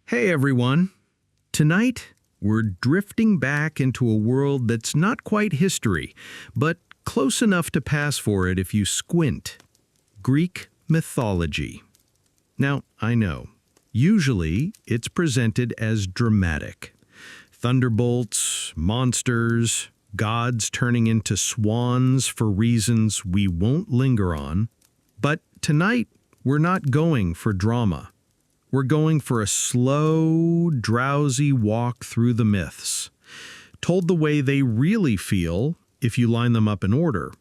Hey everyone! Tonight, we're drifting back into a world that's not quite history, but close enough to pass for it if you squint. Greek mythology. Now, I know, usually it's presented as dramatic. Thunderbolts, monsters, gods turning into swans for reasons we won't linger on. But tonight, we're not going for drama. We're going for a slow, drowsy walk through the myths, told the way they really feel if you line them up in order,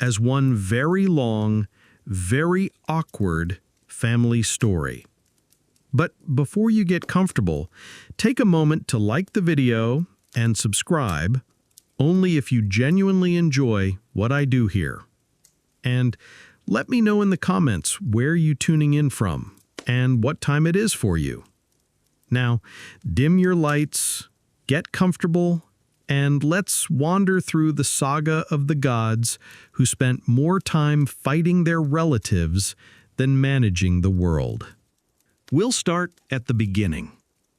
as one very long, very awkward family story. But before you get comfortable, take a moment to like the video and subscribe, only if you genuinely enjoy what I do here. And let me know in the comments where you're tuning in from and what time it is for you. Now, dim your lights, get comfortable, and let's wander through the saga of the gods who spent more time fighting their relatives than managing the world. We'll start at the beginning,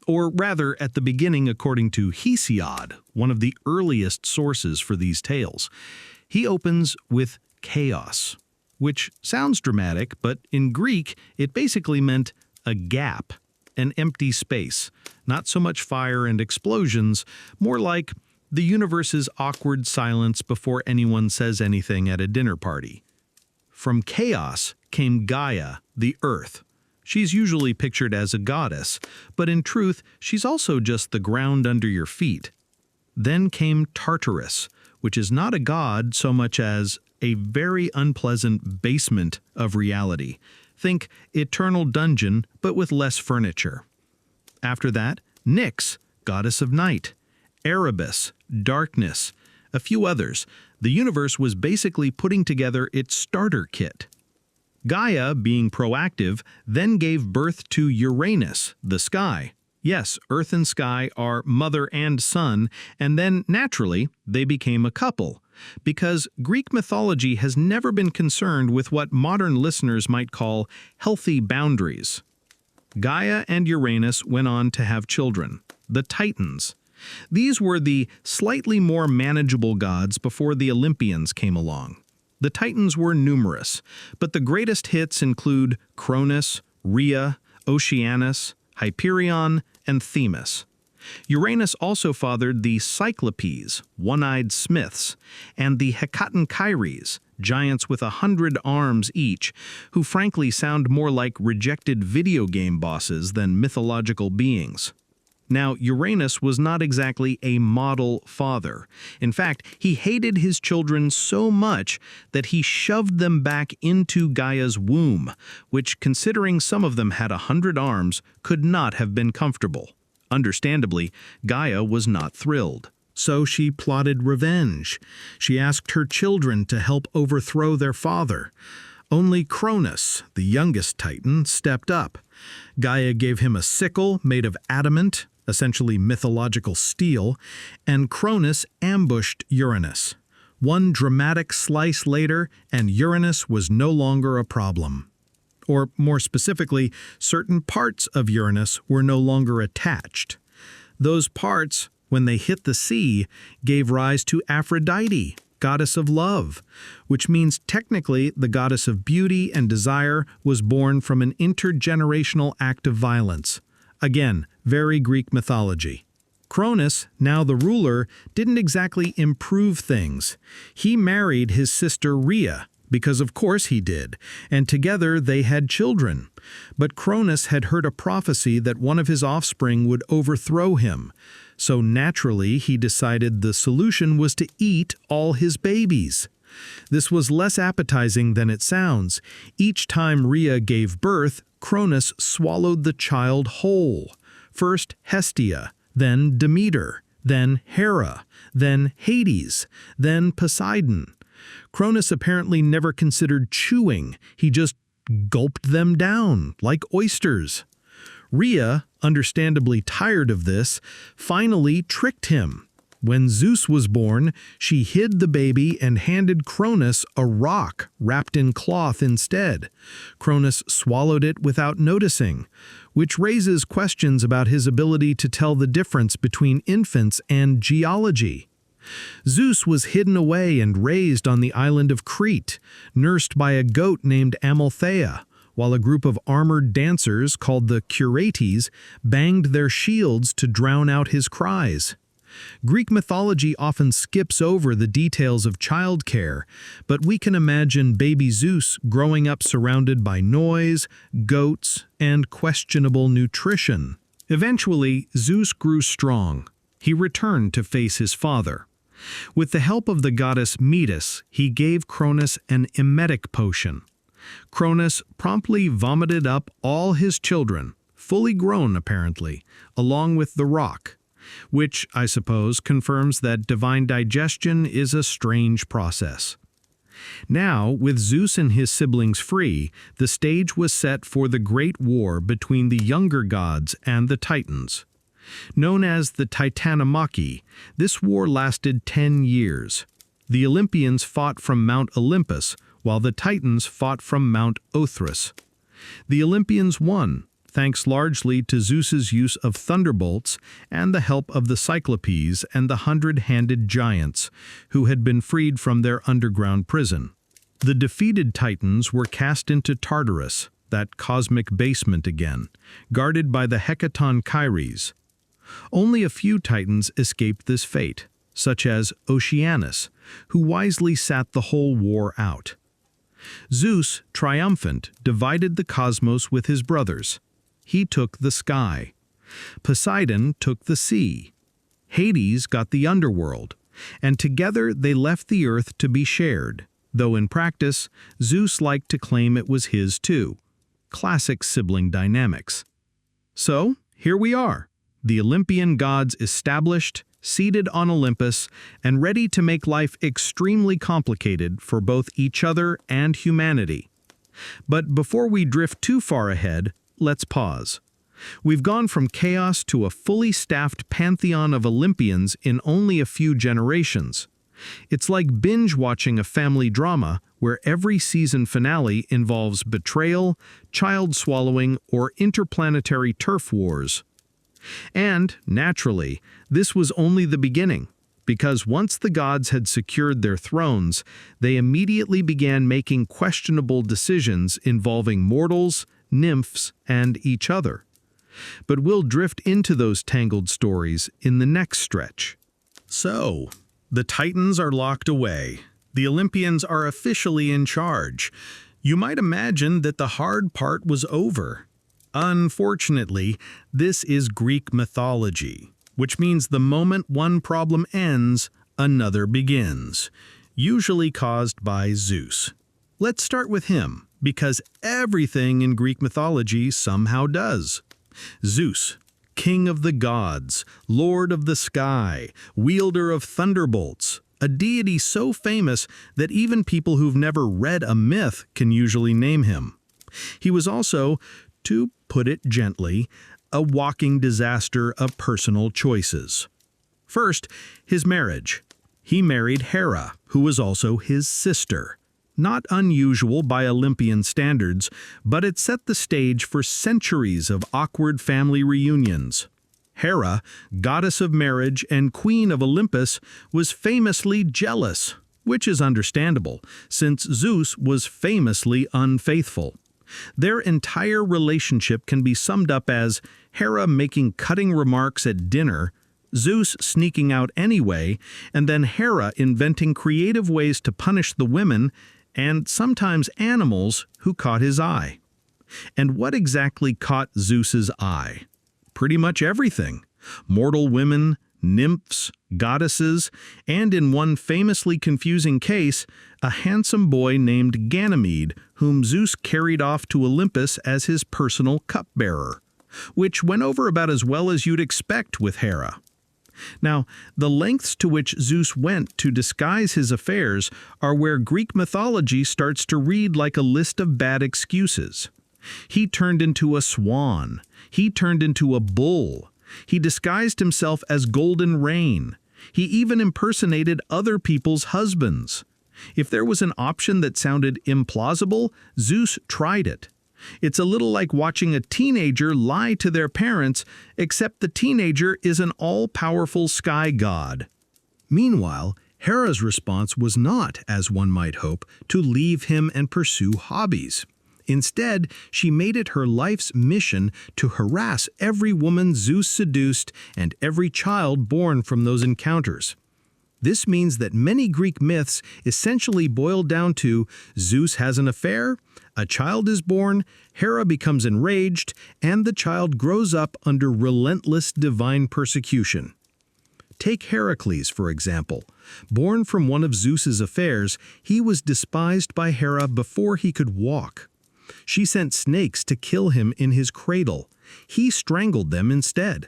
or rather at the beginning according to Hesiod, one of the earliest sources for these tales. He opens with chaos, which sounds dramatic, but in Greek it basically meant a gap, an empty space, not so much fire and explosions, more like the universe's awkward silence before anyone says anything at a dinner party. From chaos came Gaia, the earth. She's usually pictured as a goddess, but in truth she's also just the ground under your feet. Then came Tartarus, which is not a god so much as a very unpleasant basement of reality. Think eternal dungeon, but with less furniture. After that, Nyx, goddess of night, Erebus, darkness, a few others. The universe was basically putting together its starter kit. Gaia, being proactive, then gave birth to Uranus, the sky. Yes, Earth and sky are mother and son, and then, naturally, they became a couple. Because Greek mythology has never been concerned with what modern listeners might call healthy boundaries. Gaia and Uranus went on to have children, the Titans. These were the slightly more manageable gods before the Olympians came along. The Titans were numerous, but the greatest hits include Cronus, Rhea, Oceanus, Hyperion, and Themis. Uranus also fathered the Cyclopes, one-eyed smiths, and the Hecatonchires, giants with 100 arms each, who frankly sound more like rejected video game bosses than mythological beings. Now, Uranus was not exactly a model father. In fact, he hated his children so much that he shoved them back into Gaia's womb, which, considering some of them had 100 arms, could not have been comfortable. Understandably, Gaia was not thrilled. So she plotted revenge. She asked her children to help overthrow their father. Only Cronus, the youngest Titan, stepped up. Gaia gave him a sickle made of adamant, essentially mythological steel, and Cronus ambushed Uranus. One dramatic slice later, and Uranus was no longer a problem. Or more specifically, certain parts of Uranus were no longer attached. Those parts, when they hit the sea, gave rise to Aphrodite, goddess of love, which means technically the goddess of beauty and desire was born from an intergenerational act of violence. Again, very Greek mythology. Cronus, now the ruler, didn't exactly improve things. He married his sister Rhea, because of course he did, and together they had children. But Cronus had heard a prophecy that one of his offspring would overthrow him, so naturally he decided the solution was to eat all his babies. This was less appetizing than it sounds. Each time Rhea gave birth, Cronus swallowed the child whole. First Hestia, then Demeter, then Hera, then Hades, then Poseidon. Cronus apparently never considered chewing, he just gulped them down, like oysters. Rhea, understandably tired of this, finally tricked him. When Zeus was born, she hid the baby and handed Cronus a rock wrapped in cloth instead. Cronus swallowed it without noticing. which raises questions about his ability to tell the difference between infants and geology. Zeus was hidden away and raised on the island of Crete, nursed by a goat named Amalthea, while a group of armored dancers called the Curetes banged their shields to drown out his cries. Greek mythology often skips over the details of childcare, but we can imagine baby Zeus growing up surrounded by noise, goats, and questionable nutrition. Eventually, Zeus grew strong. He returned to face his father. With the help of the goddess Metis, he gave Cronus an emetic potion. Cronus promptly vomited up all his children, fully grown apparently, along with the rock, which, I suppose, confirms that divine digestion is a strange process. Now, with Zeus and his siblings free, the stage was set for the great war between the younger gods and the Titans. Known as the Titanomachy, this war lasted 10 years. The Olympians fought from Mount Olympus, while the Titans fought from Mount Othrys. The Olympians won, thanks largely to Zeus's use of thunderbolts and the help of the Cyclopes and the 100-handed giants, who had been freed from their underground prison. The defeated Titans were cast into Tartarus, that cosmic basement again, guarded by the Hecaton Kyries. Only a few Titans escaped this fate, such as Oceanus, who wisely sat the whole war out. Zeus, triumphant, divided the cosmos with his brothers. He took the sky. Poseidon took the sea. Hades got the underworld, and together they left the earth to be shared, though in practice, Zeus liked to claim it was his too. Classic sibling dynamics. So, here we are, the Olympian gods established, seated on Olympus, and ready to make life extremely complicated for both each other and humanity. But before we drift too far ahead, let's pause. We've gone from chaos to a fully staffed pantheon of Olympians in only a few generations. It's like binge-watching a family drama where every season finale involves betrayal, child swallowing, or interplanetary turf wars. And, naturally, this was only the beginning, because once the gods had secured their thrones, they immediately began making questionable decisions involving mortals, nymphs, and each other. But we'll drift into those tangled stories in the next stretch. So, the Titans are locked away. The Olympians are officially in charge. You might imagine that the hard part was over. Unfortunately, this is Greek mythology, which means the moment one problem ends, another begins, usually caused by Zeus. Let's start with him, because everything in Greek mythology somehow does. Zeus, king of the gods, lord of the sky, wielder of thunderbolts, a deity so famous that even people who've never read a myth can usually name him. He was also, to put it gently, a walking disaster of personal choices. First, his marriage. He married Hera, who was also his sister. Not unusual by Olympian standards, but it set the stage for centuries of awkward family reunions. Hera, goddess of marriage and queen of Olympus, was famously jealous, which is understandable, since Zeus was famously unfaithful. Their entire relationship can be summed up as Hera making cutting remarks at dinner, Zeus sneaking out anyway, and then Hera inventing creative ways to punish the women, and sometimes animals, who caught his eye. And what exactly caught Zeus's eye? Pretty much everything. Mortal women, nymphs, goddesses, and in one famously confusing case, a handsome boy named Ganymede, whom Zeus carried off to Olympus as his personal cupbearer, which went over about as well as you'd expect with Hera. Now, the lengths to which Zeus went to disguise his affairs are where Greek mythology starts to read like a list of bad excuses. He turned into a swan. He turned into a bull. He disguised himself as Golden Rain. He even impersonated other people's husbands. If there was an option that sounded implausible, Zeus tried it. It's a little like watching a teenager lie to their parents, except the teenager is an all-powerful sky god. Meanwhile, Hera's response was not, as one might hope, to leave him and pursue hobbies. Instead, she made it her life's mission to harass every woman Zeus seduced and every child born from those encounters. This means that many Greek myths essentially boil down to Zeus has an affair, a child is born, Hera becomes enraged, and the child grows up under relentless divine persecution. Take Heracles, for example. Born from one of Zeus's affairs, he was despised by Hera before he could walk. She sent snakes to kill him in his cradle. He strangled them instead.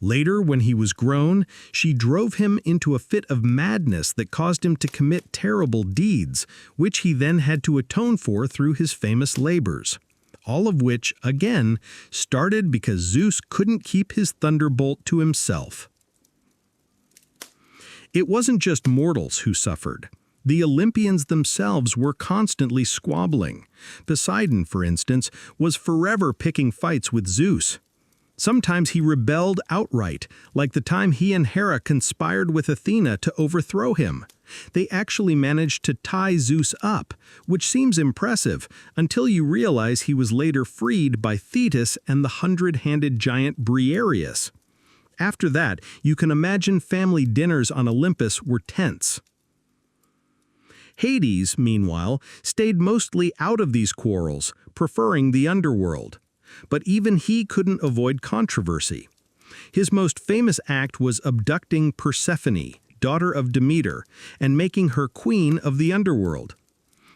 Later, when he was grown, she drove him into a fit of madness that caused him to commit terrible deeds, which he then had to atone for through his famous labors. All of which, again, started because Zeus couldn't keep his thunderbolt to himself. It wasn't just mortals who suffered. The Olympians themselves were constantly squabbling. Poseidon, for instance, was forever picking fights with Zeus. Sometimes he rebelled outright, like the time he and Hera conspired with Athena to overthrow him. They actually managed to tie Zeus up, which seems impressive, until you realize he was later freed by Thetis and the hundred-handed giant Briareus. After that, you can imagine family dinners on Olympus were tense. Hades, meanwhile, stayed mostly out of these quarrels, preferring the underworld. But even he couldn't avoid controversy. His most famous act was abducting Persephone, daughter of Demeter, and making her queen of the underworld.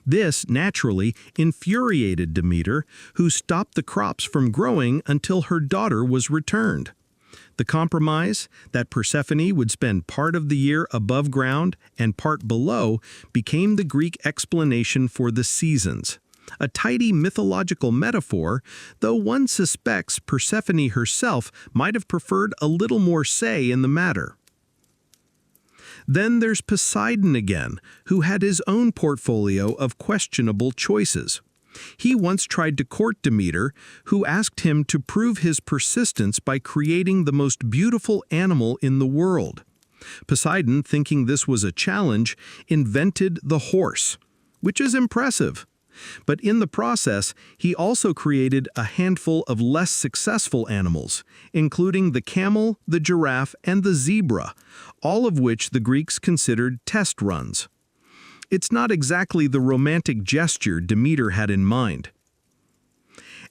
This, naturally, infuriated Demeter, who stopped the crops from growing until her daughter was returned. The compromise, that Persephone would spend part of the year above ground and part below, became the Greek explanation for the seasons. A tidy mythological metaphor, though one suspects Persephone herself might have preferred a little more say in the matter. Then there's Poseidon again, who had his own portfolio of questionable choices. He once tried to court Demeter, who asked him to prove his persistence by creating the most beautiful animal in the world. Poseidon, thinking this was a challenge, invented the horse, which is impressive. But in the process, he also created a handful of less successful animals, including the camel, the giraffe, and the zebra, all of which the Greeks considered test runs. It's not exactly the romantic gesture Demeter had in mind.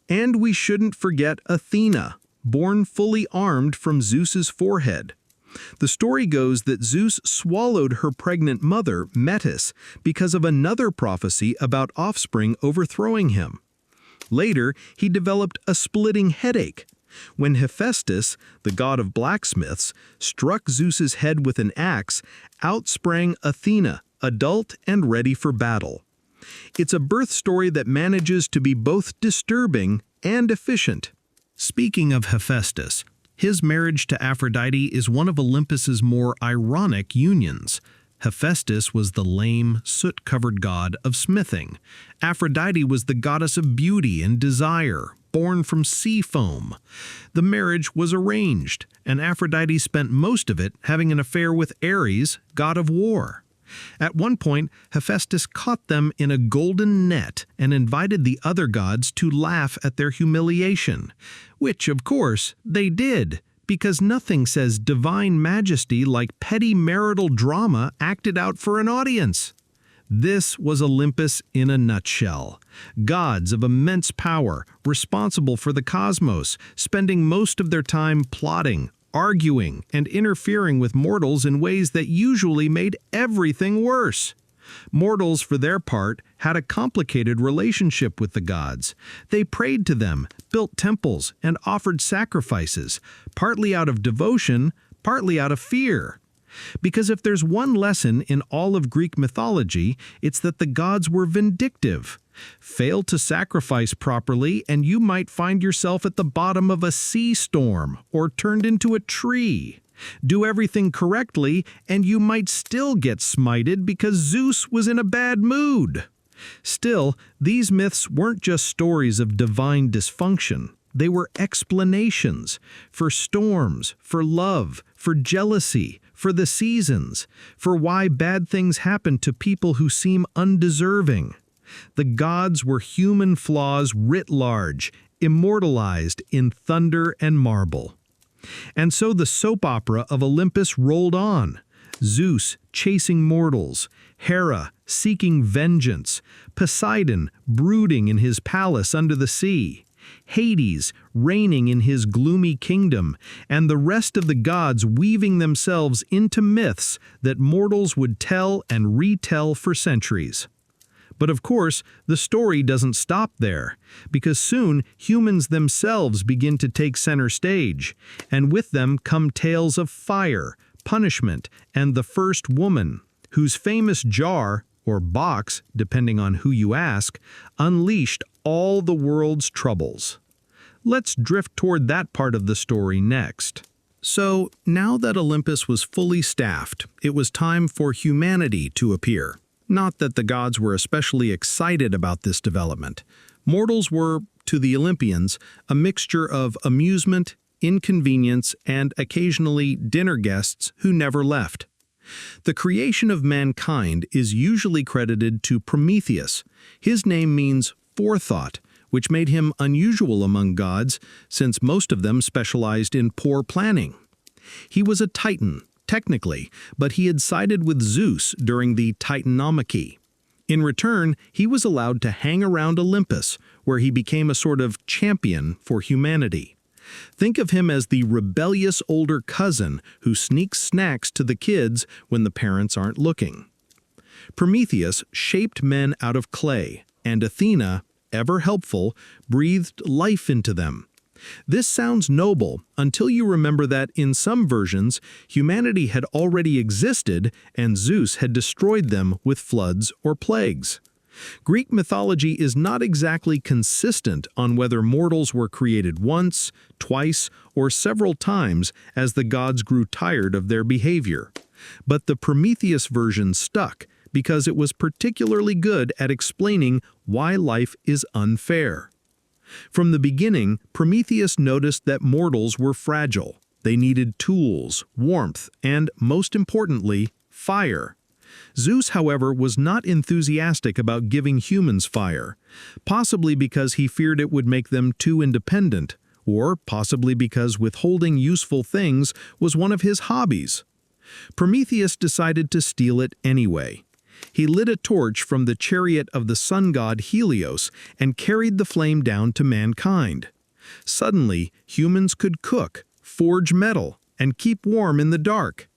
And we shouldn't forget Athena, born fully armed from Zeus's forehead. The story goes that Zeus swallowed her pregnant mother, Metis, because of another prophecy about offspring overthrowing him. Later, he developed a splitting headache. When Hephaestus, the god of blacksmiths, struck Zeus's head with an axe, out sprang Athena, adult and ready for battle. It's a birth story that manages to be both disturbing and efficient. Speaking of Hephaestus, his marriage to Aphrodite is one of Olympus's more ironic unions. Hephaestus was the lame, soot-covered god of smithing. Aphrodite was the goddess of beauty and desire, born from sea foam. The marriage was arranged, and Aphrodite spent most of it having an affair with Ares, god of war. At one point, Hephaestus caught them in a golden net and invited the other gods to laugh at their humiliation, which, of course, they did, because nothing says divine majesty like petty marital drama acted out for an audience. This was Olympus in a nutshell. Gods of immense power, responsible for the cosmos, spending most of their time plotting, arguing, and interfering with mortals in ways that usually made everything worse. Mortals, for their part, had a complicated relationship with the gods. They prayed to them, built temples, and offered sacrifices, partly out of devotion, partly out of fear. Because if there's one lesson in all of Greek mythology, it's that the gods were vindictive. Fail to sacrifice properly, and you might find yourself at the bottom of a sea storm or turned into a tree. Do everything correctly, and you might still get smited because Zeus was in a bad mood. Still, these myths weren't just stories of divine dysfunction. They were explanations for storms, for love, for jealousy, for the seasons, for why bad things happen to people who seem undeserving. The gods were human flaws writ large, immortalized in thunder and marble. And so the soap opera of Olympus rolled on. Zeus chasing mortals, Hera seeking vengeance, Poseidon brooding in his palace under the sea, Hades reigning in his gloomy kingdom, and the rest of the gods weaving themselves into myths that mortals would tell and retell for centuries. But of course, the story doesn't stop there, because soon humans themselves begin to take center stage, and with them come tales of fire, punishment, and the first woman, whose famous jar, or box, depending on who you ask, unleashed all the world's troubles. Let's drift toward that part of the story next. So, now that Olympus was fully staffed, it was time for humanity to appear. Not that the gods were especially excited about this development. Mortals were, to the Olympians, a mixture of amusement, inconvenience, and occasionally dinner guests who never left. The creation of mankind is usually credited to Prometheus. His name means forethought, which made him unusual among gods, since most of them specialized in poor planning. He was a titan, technically, but he had sided with Zeus during the Titanomachy. In return, he was allowed to hang around Olympus, where he became a sort of champion for humanity. Think of him as the rebellious older cousin who sneaks snacks to the kids when the parents aren't looking. Prometheus shaped men out of clay, and Athena, ever helpful, breathed life into them. This sounds noble until you remember that in some versions, humanity had already existed and Zeus had destroyed them with floods or plagues. Greek mythology is not exactly consistent on whether mortals were created once, twice, or several times as the gods grew tired of their behavior. But the Prometheus version stuck because it was particularly good at explaining why life is unfair. From the beginning, Prometheus noticed that mortals were fragile. They needed tools, warmth, and, most importantly, fire. Zeus, however, was not enthusiastic about giving humans fire, possibly because he feared it would make them too independent, or possibly because withholding useful things was one of his hobbies. Prometheus decided to steal it anyway. He lit a torch from the chariot of the sun god Helios and carried the flame down to mankind. Suddenly, humans could cook, forge metal, and keep warm in the dark.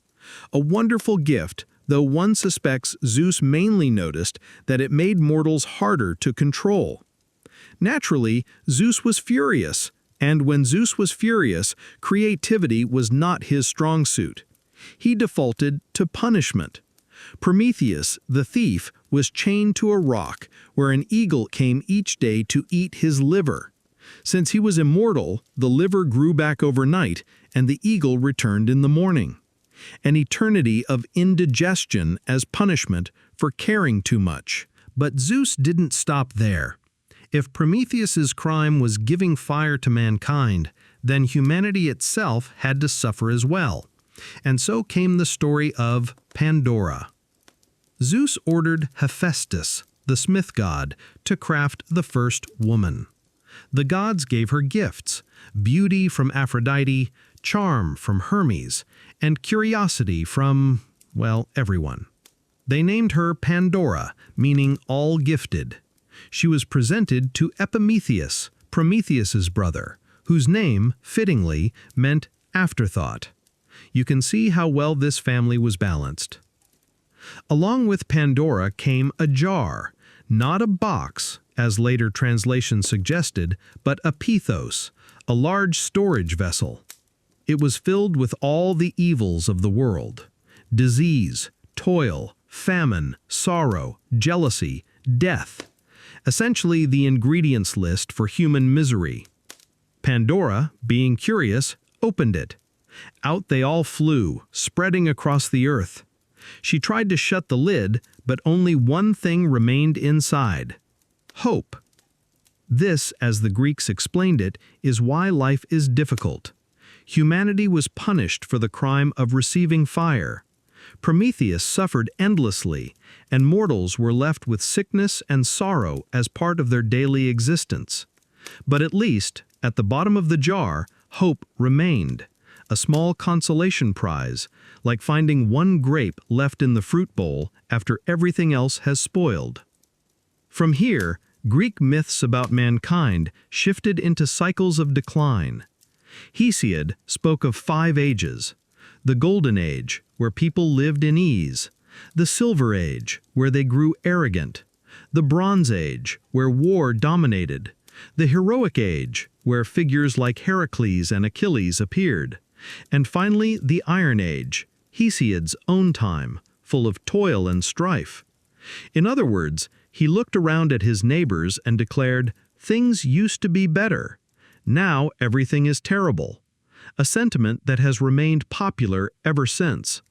A wonderful gift, though one suspects Zeus mainly noticed that it made mortals harder to control. Naturally, Zeus was furious, and when Zeus was furious, creativity was not his strong suit. He defaulted to punishment. Prometheus, the thief, was chained to a rock where an eagle came each day to eat his liver. Since he was immortal, the liver grew back overnight, and the eagle returned in the morning. An eternity of indigestion as punishment for caring too much. But Zeus didn't stop there. If Prometheus's crime was giving fire to mankind, then humanity itself had to suffer as well. And so came the story of Pandora. Zeus ordered Hephaestus, the smith god, to craft the first woman. The gods gave her gifts: beauty from Aphrodite, charm from Hermes, and curiosity from, well, everyone. They named her Pandora, meaning all-gifted. She was presented to Epimetheus, Prometheus's brother, whose name, fittingly, meant afterthought. You can see how well this family was balanced. Along with Pandora came a jar, not a box, as later translations suggested, but a pithos, a large storage vessel. It was filled with all the evils of the world: disease, toil, famine, sorrow, jealousy, death. Essentially the ingredients list for human misery. Pandora, being curious, opened it. Out they all flew, spreading across the earth. She tried to shut the lid, but only one thing remained inside: hope. This, as the Greeks explained it, is why life is difficult. Humanity was punished for the crime of receiving fire. Prometheus suffered endlessly, and mortals were left with sickness and sorrow as part of their daily existence. But at least, at the bottom of the jar, hope remained, a small consolation prize, like finding one grape left in the fruit bowl after everything else has spoiled. From here, Greek myths about mankind shifted into cycles of decline. Hesiod spoke of 5 ages: the Golden Age, where people lived in ease; the Silver Age, where they grew arrogant; the Bronze Age, where war dominated; the Heroic Age, where figures like Heracles and Achilles appeared; and finally the Iron Age, Hesiod's own time, full of toil and strife. In other words, he looked around at his neighbors and declared, "Things used to be better. Now everything is terrible," a sentiment that has remained popular ever since.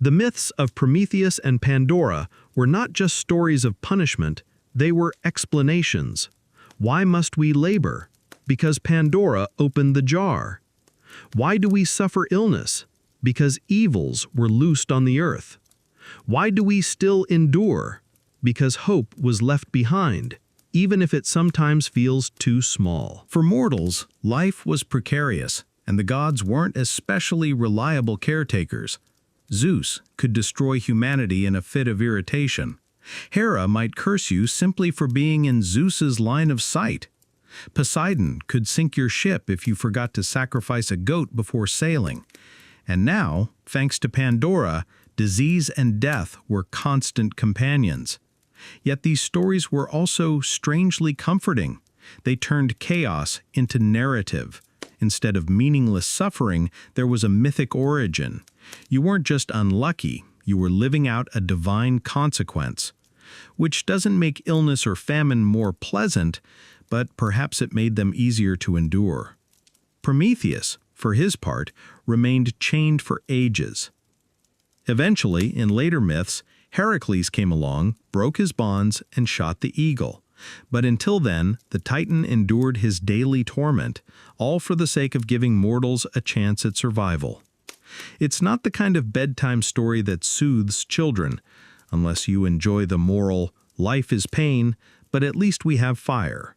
The myths of Prometheus and Pandora were not just stories of punishment, they were explanations. Why must we labor? Because Pandora opened the jar. Why do we suffer illness? Because evils were loosed on the earth. Why do we still endure? Because hope was left behind, even if it sometimes feels too small. For mortals, life was precarious, and the gods weren't especially reliable caretakers. Zeus could destroy humanity in a fit of irritation. Hera might curse you simply for being in Zeus's line of sight. Poseidon could sink your ship if you forgot to sacrifice a goat before sailing. And now, thanks to Pandora, disease and death were constant companions. Yet these stories were also strangely comforting. They turned chaos into narrative. Instead of meaningless suffering, there was a mythic origin. You weren't just unlucky, you were living out a divine consequence. Which doesn't make illness or famine more pleasant, but perhaps it made them easier to endure. Prometheus, for his part, remained chained for ages. Eventually, in later myths, Heracles came along, broke his bonds, and shot the eagle. But until then, the Titan endured his daily torment, all for the sake of giving mortals a chance at survival. It's not the kind of bedtime story that soothes children, unless you enjoy the moral, life is pain, but at least we have fire.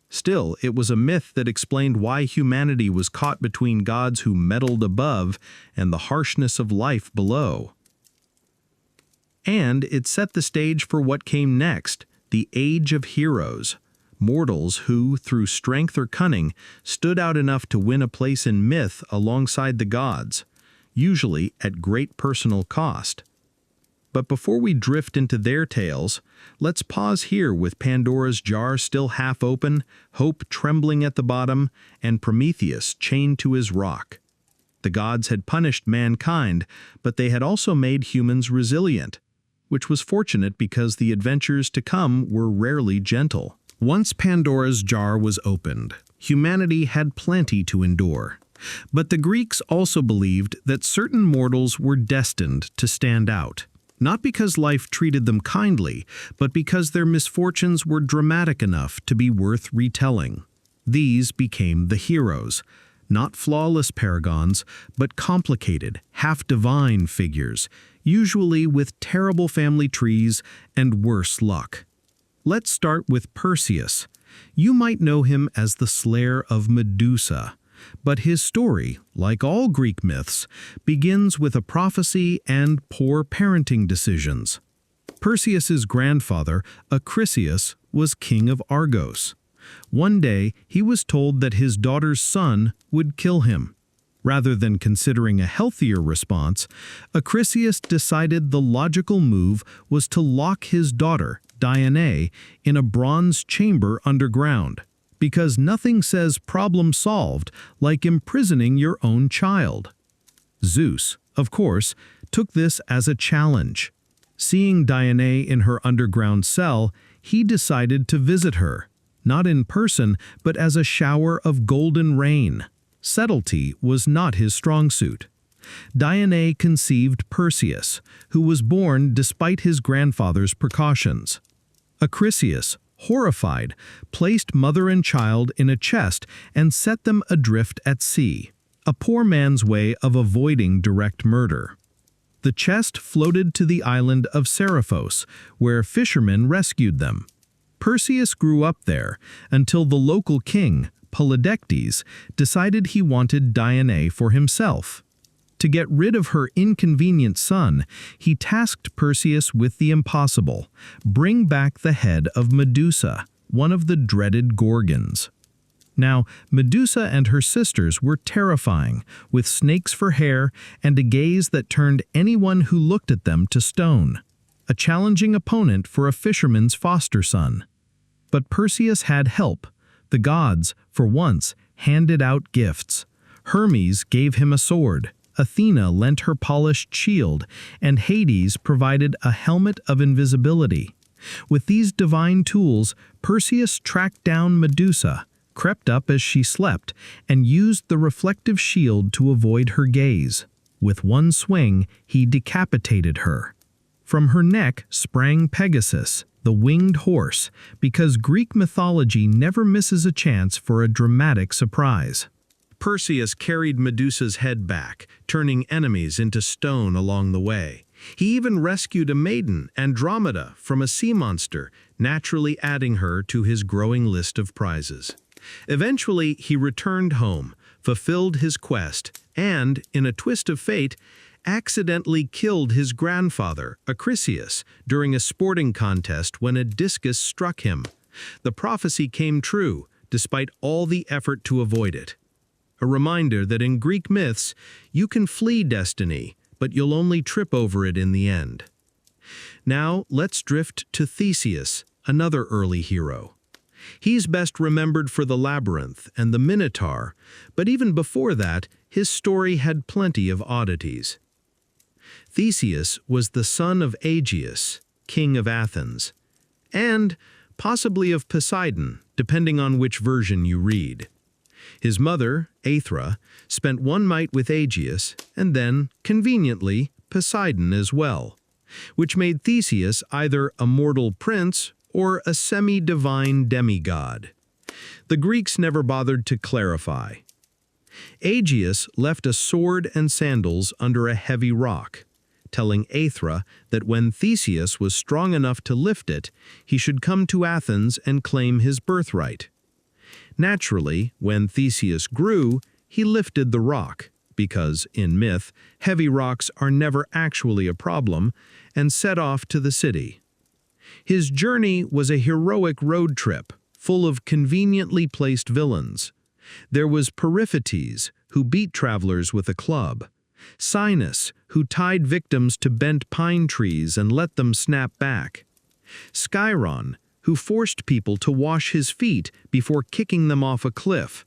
Still, it was a myth that explained why humanity was caught between gods who meddled above and the harshness of life below. And it set the stage for what came next, the Age of Heroes, mortals who, through strength or cunning, stood out enough to win a place in myth alongside the gods, usually at great personal cost. But before we drift into their tales, let's pause here with Pandora's jar still half open, hope trembling at the bottom, and Prometheus chained to his rock. The gods had punished mankind, but they had also made humans resilient, which was fortunate because the adventures to come were rarely gentle. Once Pandora's jar was opened, humanity had plenty to endure. But the Greeks also believed that certain mortals were destined to stand out. Not because life treated them kindly, but because their misfortunes were dramatic enough to be worth retelling. These became the heroes, not flawless paragons, but complicated, half-divine figures, usually with terrible family trees and worse luck. Let's start with Perseus. You might know him as the slayer of Medusa, but his story, like all Greek myths, begins with a prophecy and poor parenting decisions. Perseus's grandfather, Acrisius, was king of Argos. One day, he was told that his daughter's son would kill him. Rather than considering a healthier response, Acrisius decided the logical move was to lock his daughter, Diane, in a bronze chamber underground, because nothing says problem solved like imprisoning your own child. Zeus, of course, took this as a challenge. Seeing Diane in her underground cell, he decided to visit her, not in person, but as a shower of golden rain. Subtlety was not his strong suit. Dione conceived Perseus, who was born despite his grandfather's precautions. Acrisius, horrified, placed mother and child in a chest and set them adrift at sea, a poor man's way of avoiding direct murder. The chest floated to the island of Seriphos, where fishermen rescued them. Perseus grew up there until the local king, Polydectes, decided he wanted Dione for himself. To get rid of her inconvenient son, he tasked Perseus with the impossible: bring back the head of Medusa, one of the dreaded Gorgons. Now, Medusa and her sisters were terrifying, with snakes for hair and a gaze that turned anyone who looked at them to stone. A challenging opponent for a fisherman's foster son. But Perseus had help. The gods, for once, handed out gifts. Hermes gave him a sword, Athena lent her polished shield, and Hades provided a helmet of invisibility. With these divine tools, Perseus tracked down Medusa, crept up as she slept, and used the reflective shield to avoid her gaze. With one swing, he decapitated her. From her neck sprang Pegasus, the winged horse, because Greek mythology never misses a chance for a dramatic surprise. Perseus carried Medusa's head back, turning enemies into stone along the way. He even rescued a maiden, Andromeda, from a sea monster, naturally adding her to his growing list of prizes. Eventually, he returned home, fulfilled his quest, and, in a twist of fate, accidentally killed his grandfather, Acrisius, during a sporting contest when a discus struck him. The prophecy came true, despite all the effort to avoid it. A reminder that in Greek myths, you can flee destiny, but you'll only trip over it in the end. Now, let's drift to Theseus, another early hero. He's best remembered for the labyrinth and the Minotaur, but even before that, his story had plenty of oddities. Theseus was the son of Aegeus, king of Athens, and possibly of Poseidon, depending on which version you read. His mother, Aethra, spent one night with Aegeus, and then, conveniently, Poseidon as well, which made Theseus either a mortal prince or a semi-divine demigod. The Greeks never bothered to clarify. Aegeus left a sword and sandals under a heavy rock, telling Aethra that when Theseus was strong enough to lift it, he should come to Athens and claim his birthright. Naturally, when Theseus grew, he lifted the rock, because, in myth, heavy rocks are never actually a problem, and set off to the city. His journey was a heroic road trip, full of conveniently placed villains. There was Periphetes, who beat travelers with a club; Sinis, who tied victims to bent pine trees and let them snap back; Sciron, who forced people to wash his feet before kicking them off a cliff.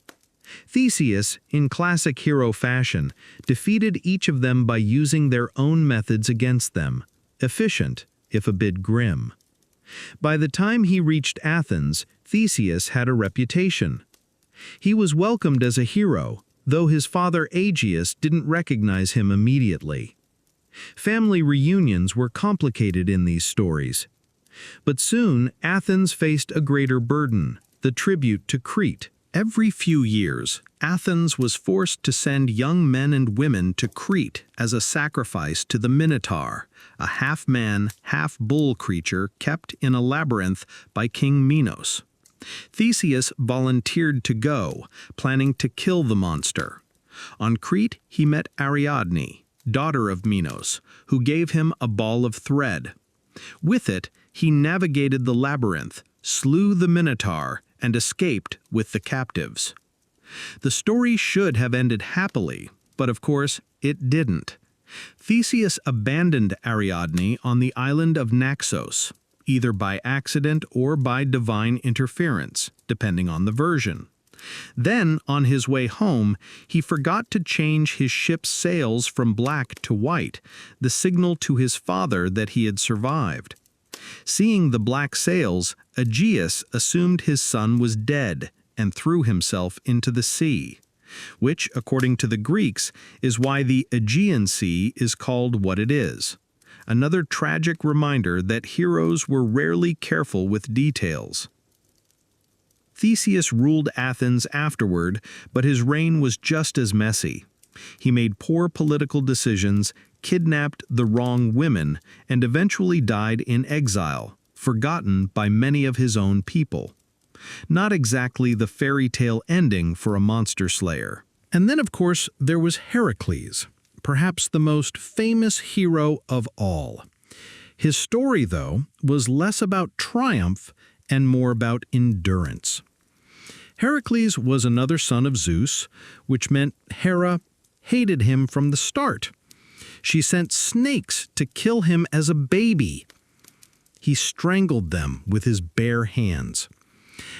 Theseus, in classic hero fashion, defeated each of them by using their own methods against them, efficient, if a bit grim. By the time he reached Athens, Theseus had a reputation. He was welcomed as a hero, though his father Aegeus didn't recognize him immediately. Family reunions were complicated in these stories. But soon, Athens faced a greater burden, the tribute to Crete. Every few years, Athens was forced to send young men and women to Crete as a sacrifice to the Minotaur, a half-man, half-bull creature kept in a labyrinth by King Minos. Theseus volunteered to go, planning to kill the monster. On Crete, he met Ariadne, daughter of Minos, who gave him a ball of thread. With it, he navigated the labyrinth, slew the Minotaur, and escaped with the captives. The story should have ended happily, but of course, it didn't. Theseus abandoned Ariadne on the island of Naxos, either by accident or by divine interference, depending on the version. Then, on his way home, he forgot to change his ship's sails from black to white, the signal to his father that he had survived. Seeing the black sails, Aegeus assumed his son was dead and threw himself into the sea. which, according to the Greeks, is why the Aegean Sea is called what it is. Another tragic reminder that heroes were rarely careful with details. Theseus ruled Athens afterward, but his reign was just as messy. He made poor political decisions, kidnapped the wrong women, and eventually died in exile, forgotten by many of his own people. Not exactly the fairy tale ending for a monster slayer. And then, of course, there was Heracles, perhaps the most famous hero of all. His story, though, was less about triumph and more about endurance. Heracles was another son of Zeus, which meant Hera hated him from the start. She sent snakes to kill him as a baby. He strangled them with his bare hands.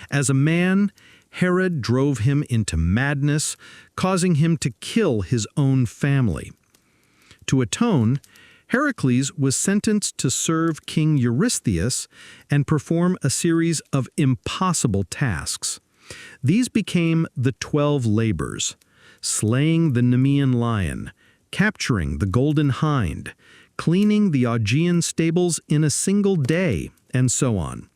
As a man, Hera drove him into madness, causing him to kill his own family. To atone, Heracles was sentenced to serve King Eurystheus and perform a series of impossible tasks. These became the 12 labors: slaying the Nemean lion, capturing the golden hind, cleaning the Augean stables in a single day, and so on.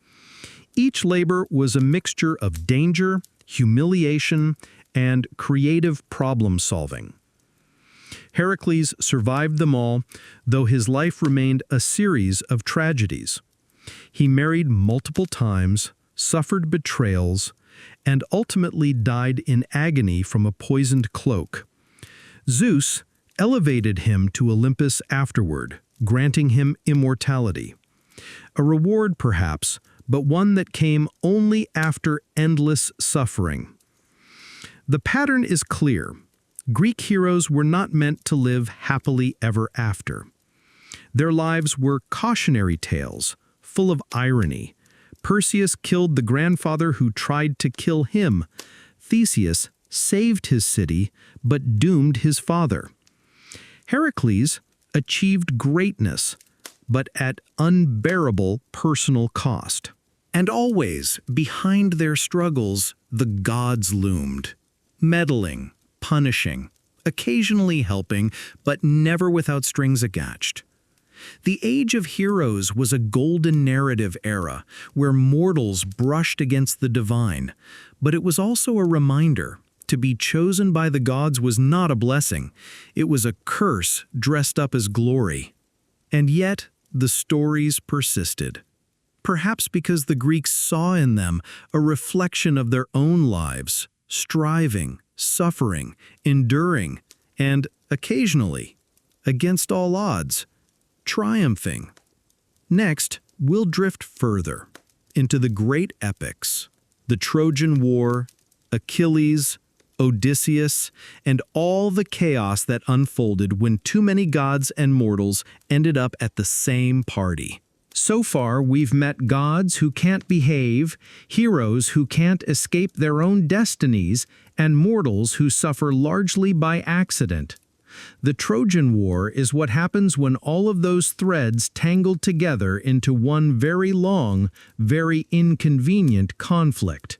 Each labor was a mixture of danger, humiliation, and creative problem-solving. Heracles survived them all, though his life remained a series of tragedies. He married multiple times, suffered betrayals, and ultimately died in agony from a poisoned cloak. Zeus elevated him to Olympus afterward, granting him immortality. A reward, perhaps, but one that came only after endless suffering. The pattern is clear. Greek heroes were not meant to live happily ever after. Their lives were cautionary tales, full of irony. Perseus killed the grandfather who tried to kill him. Theseus saved his city, but doomed his father. Heracles achieved greatness, but at unbearable personal cost. And always, behind their struggles, the gods loomed, meddling, punishing, occasionally helping, but never without strings attached. The Age of Heroes was a golden narrative era where mortals brushed against the divine, but it was also a reminder: to be chosen by the gods was not a blessing, it was a curse dressed up as glory. And yet, the stories persisted. Perhaps because the Greeks saw in them a reflection of their own lives, striving, suffering, enduring, and, occasionally, against all odds, triumphing. Next, we'll drift further into the great epics: the Trojan War, Achilles, Odysseus, and all the chaos that unfolded when too many gods and mortals ended up at the same party. So far, we've met gods who can't behave, heroes who can't escape their own destinies, and mortals who suffer largely by accident. The Trojan War is what happens when all of those threads tangled together into one very long, very inconvenient conflict.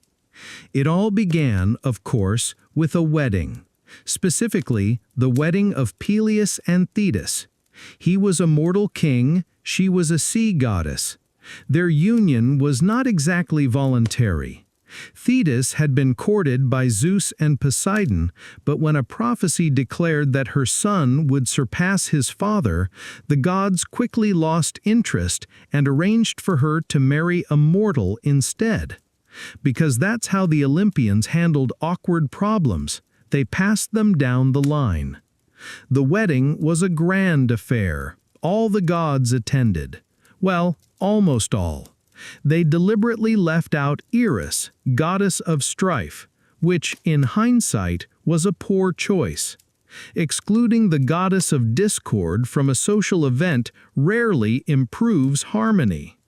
It all began, of course, with a wedding, specifically the wedding of Peleus and Thetis. He was a mortal king, she was a sea goddess. Their union was not exactly voluntary. Thetis had been courted by Zeus and Poseidon, but when a prophecy declared that her son would surpass his father, the gods quickly lost interest and arranged for her to marry a mortal instead. Because that's how the Olympians handled awkward problems. They passed them down the line. The wedding was a grand affair. All the gods attended. Well, almost all. They deliberately left out Eris, goddess of strife, which, in hindsight, was a poor choice. Excluding the goddess of discord from a social event rarely improves harmony.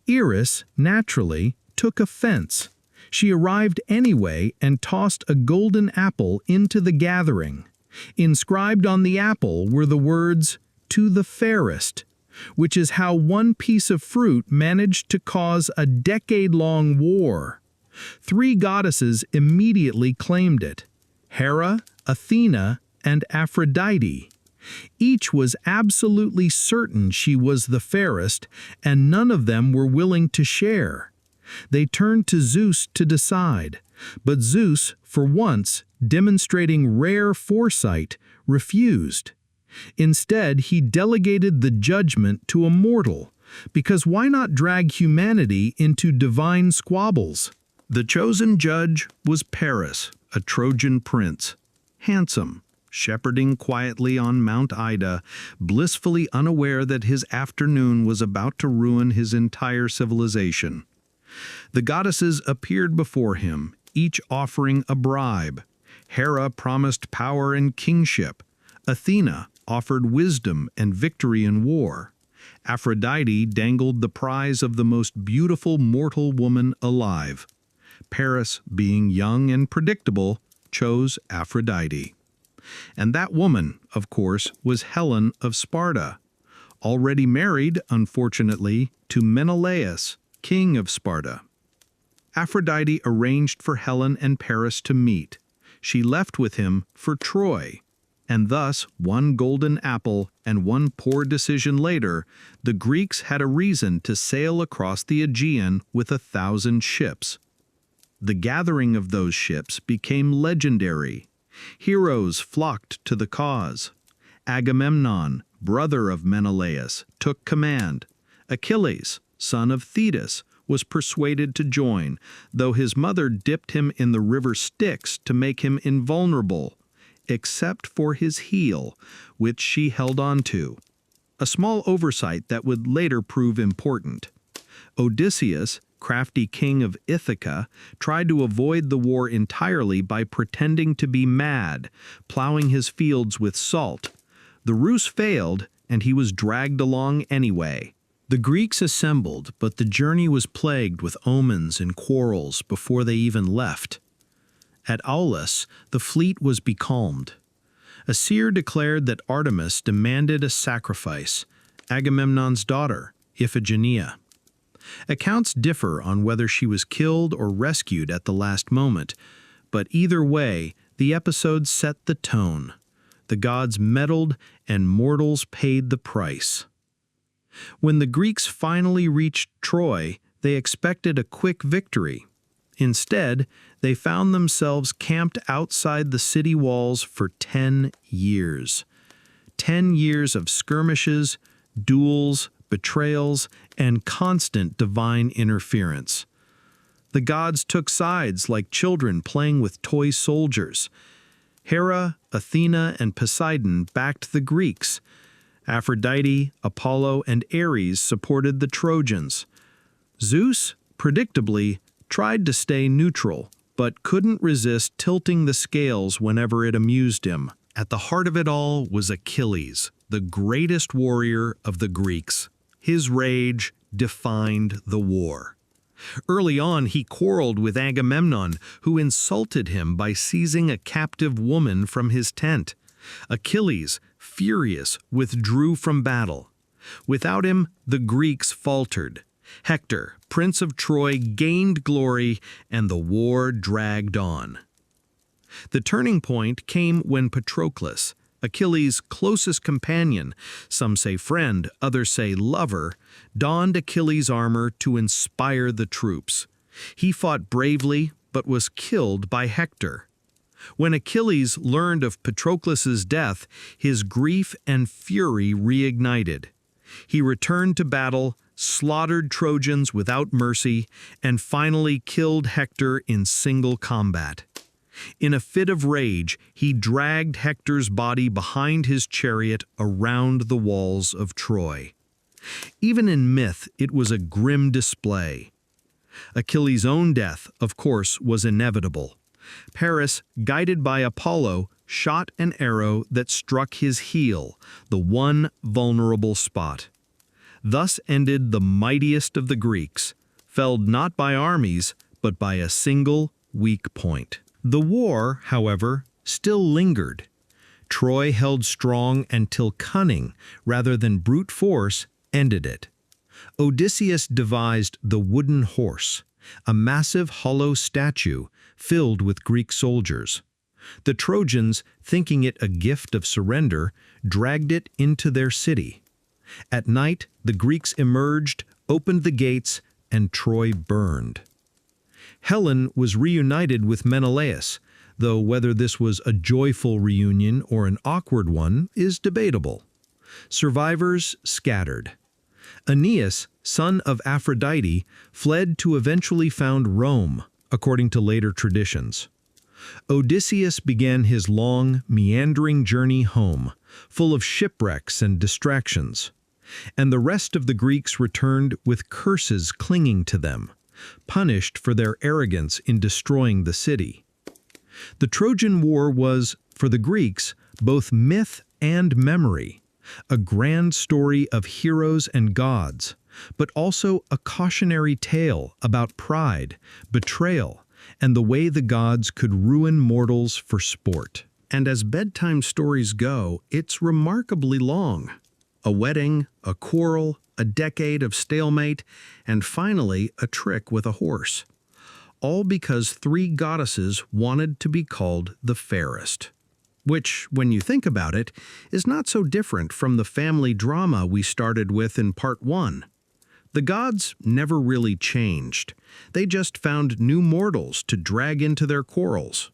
Eris, naturally, took offense. She arrived anyway and tossed a golden apple into the gathering. Inscribed on the apple were the words, "To the fairest," which is how one piece of fruit managed to cause a decade-long war. 3 goddesses immediately claimed it: Hera, Athena, and Aphrodite. Each was absolutely certain she was the fairest, and none of them were willing to share. They turned to Zeus to decide, but Zeus, for once, demonstrating rare foresight, refused. Instead, he delegated the judgment to a mortal, because why not drag humanity into divine squabbles? The chosen judge was Paris, a Trojan prince, handsome, shepherding quietly on Mount Ida, blissfully unaware that his afternoon was about to ruin his entire civilization. The goddesses appeared before him, each offering a bribe. Hera promised power and kingship. Athena offered wisdom and victory in war. Aphrodite dangled the prize of the most beautiful mortal woman alive. Paris, being young and predictable, chose Aphrodite. And that woman, of course, was Helen of Sparta, already married, unfortunately, to Menelaus, king of Sparta. Aphrodite arranged for Helen and Paris to meet. She left with him for Troy. And thus, one golden apple and one poor decision later, the Greeks had a reason to sail across the Aegean with 1,000 ships. The gathering of those ships became legendary. Heroes flocked to the cause. Agamemnon, brother of Menelaus, took command. Achilles, son of Thetis, was persuaded to join, though his mother dipped him in the river Styx to make him invulnerable, except for his heel, which she held on to. A small oversight that would later prove important. Odysseus, crafty king of Ithaca, tried to avoid the war entirely by pretending to be mad, plowing his fields with salt. The ruse failed, and he was dragged along anyway. The Greeks assembled, but the journey was plagued with omens and quarrels before they even left. At Aulis, the fleet was becalmed. A seer declared that Artemis demanded a sacrifice, Agamemnon's daughter, Iphigenia. Accounts differ on whether she was killed or rescued at the last moment, but either way, the episode set the tone. The gods meddled, and mortals paid the price. When the Greeks finally reached Troy, they expected a quick victory. Instead, they found themselves camped outside the city walls for 10 years. 10 years of skirmishes, duels, betrayals, and constant divine interference. The gods took sides like children playing with toy soldiers. Hera, Athena, and Poseidon backed the Greeks. Aphrodite, Apollo, and Ares supported the Trojans. Zeus, predictably, tried to stay neutral, but couldn't resist tilting the scales whenever it amused him. At the heart of it all was Achilles, the greatest warrior of the Greeks. His rage defined the war. Early on, he quarreled with Agamemnon, who insulted him by seizing a captive woman from his tent. Achilles, furious, withdrew from battle. Without him, the Greeks faltered. Hector, prince of Troy, gained glory, and the war dragged on. The turning point came when Patroclus, Achilles' closest companion, some say friend, others say lover, donned Achilles' armor to inspire the troops. He fought bravely, but was killed by Hector. When Achilles learned of Patroclus' death, his grief and fury reignited. He returned to battle, slaughtered Trojans without mercy, and finally killed Hector in single combat. In a fit of rage, he dragged Hector's body behind his chariot around the walls of Troy. Even in myth, it was a grim display. Achilles' own death, of course, was inevitable. Paris, guided by Apollo, shot an arrow that struck his heel, the one vulnerable spot. Thus ended the mightiest of the Greeks, felled not by armies, but by a single weak point. The war, however, still lingered. Troy held strong until cunning, rather than brute force, ended it. Odysseus devised the wooden horse, a massive hollow statue filled with Greek soldiers. The Trojans, thinking it a gift of surrender, dragged it into their city. At night, the Greeks emerged, opened the gates, and Troy burned. Helen was reunited with Menelaus, though whether this was a joyful reunion or an awkward one is debatable. Survivors scattered. Aeneas, son of Aphrodite, fled to eventually found Rome, according to later traditions. Odysseus began his long, meandering journey home, full of shipwrecks and distractions. And the rest of the Greeks returned with curses clinging to them, punished for their arrogance in destroying the city. The Trojan War was, for the Greeks, both myth and memory, a grand story of heroes and gods, but also a cautionary tale about pride, betrayal, and the way the gods could ruin mortals for sport. And as bedtime stories go, it's remarkably long. A wedding, a quarrel, a decade of stalemate, and finally a trick with a horse. All because three goddesses wanted to be called the fairest. Which, when you think about it, is not so different from the family drama we started with in Part 1. The gods never really changed. They just found new mortals to drag into their quarrels.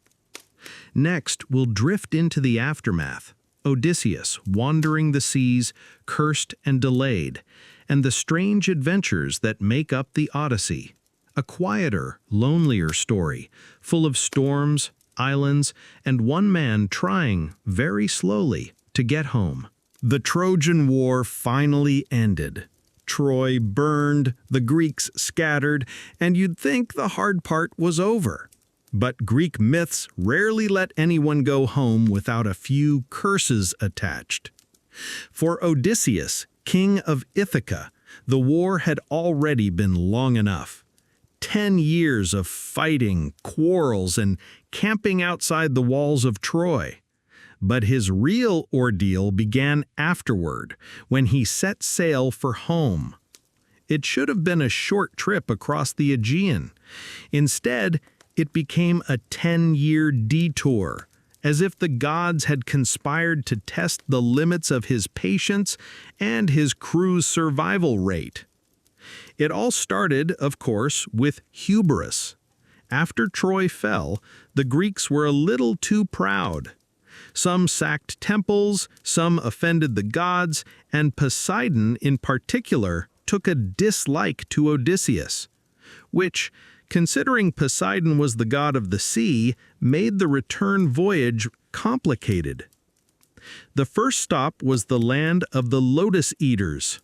Next, we'll drift into the aftermath. Odysseus wandering the seas, cursed and delayed, and the strange adventures that make up the Odyssey. A quieter, lonelier story, full of storms, islands, and one man trying, very slowly, to get home. The Trojan War finally ended. Troy burned, the Greeks scattered, and you'd think the hard part was over. But Greek myths rarely let anyone go home without a few curses attached. For Odysseus, king of Ithaca, the war had already been long enough. 10 years of fighting, quarrels, and camping outside the walls of Troy. But his real ordeal began afterward, when he set sail for home. It should have been a short trip across the Aegean. Instead, it became a 10-year detour, as if the gods had conspired to test the limits of his patience and his crew's survival rate. It all started, of course, with hubris. After Troy fell, the Greeks were a little too proud. Some sacked temples, some offended the gods, and Poseidon in particular took a dislike to Odysseus, which, considering Poseidon was the god of the sea, made the return voyage complicated. The first stop was the land of the lotus eaters.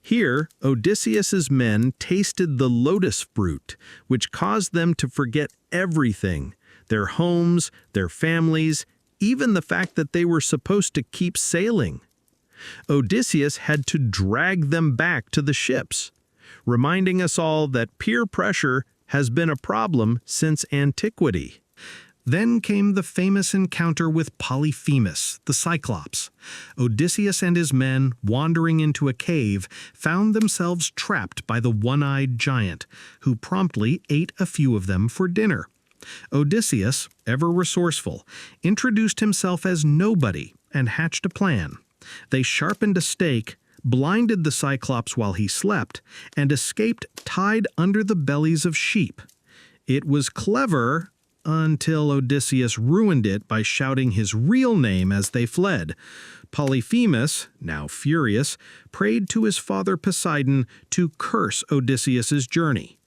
Here, Odysseus's men tasted the lotus fruit, which caused them to forget everything, their homes, their families, even the fact that they were supposed to keep sailing. Odysseus had to drag them back to the ships, reminding us all that peer pressure has been a problem since antiquity. Then came the famous encounter with Polyphemus, the Cyclopes. Odysseus and his men, wandering into a cave, found themselves trapped by the one-eyed giant, who promptly ate a few of them for dinner. Odysseus, ever resourceful, introduced himself as nobody and hatched a plan. They sharpened a stake, blinded the Cyclops while he slept, and escaped tied under the bellies of sheep. It was clever until Odysseus ruined it by shouting his real name as they fled. Polyphemus, now furious, prayed to his father Poseidon to curse Odysseus's journey.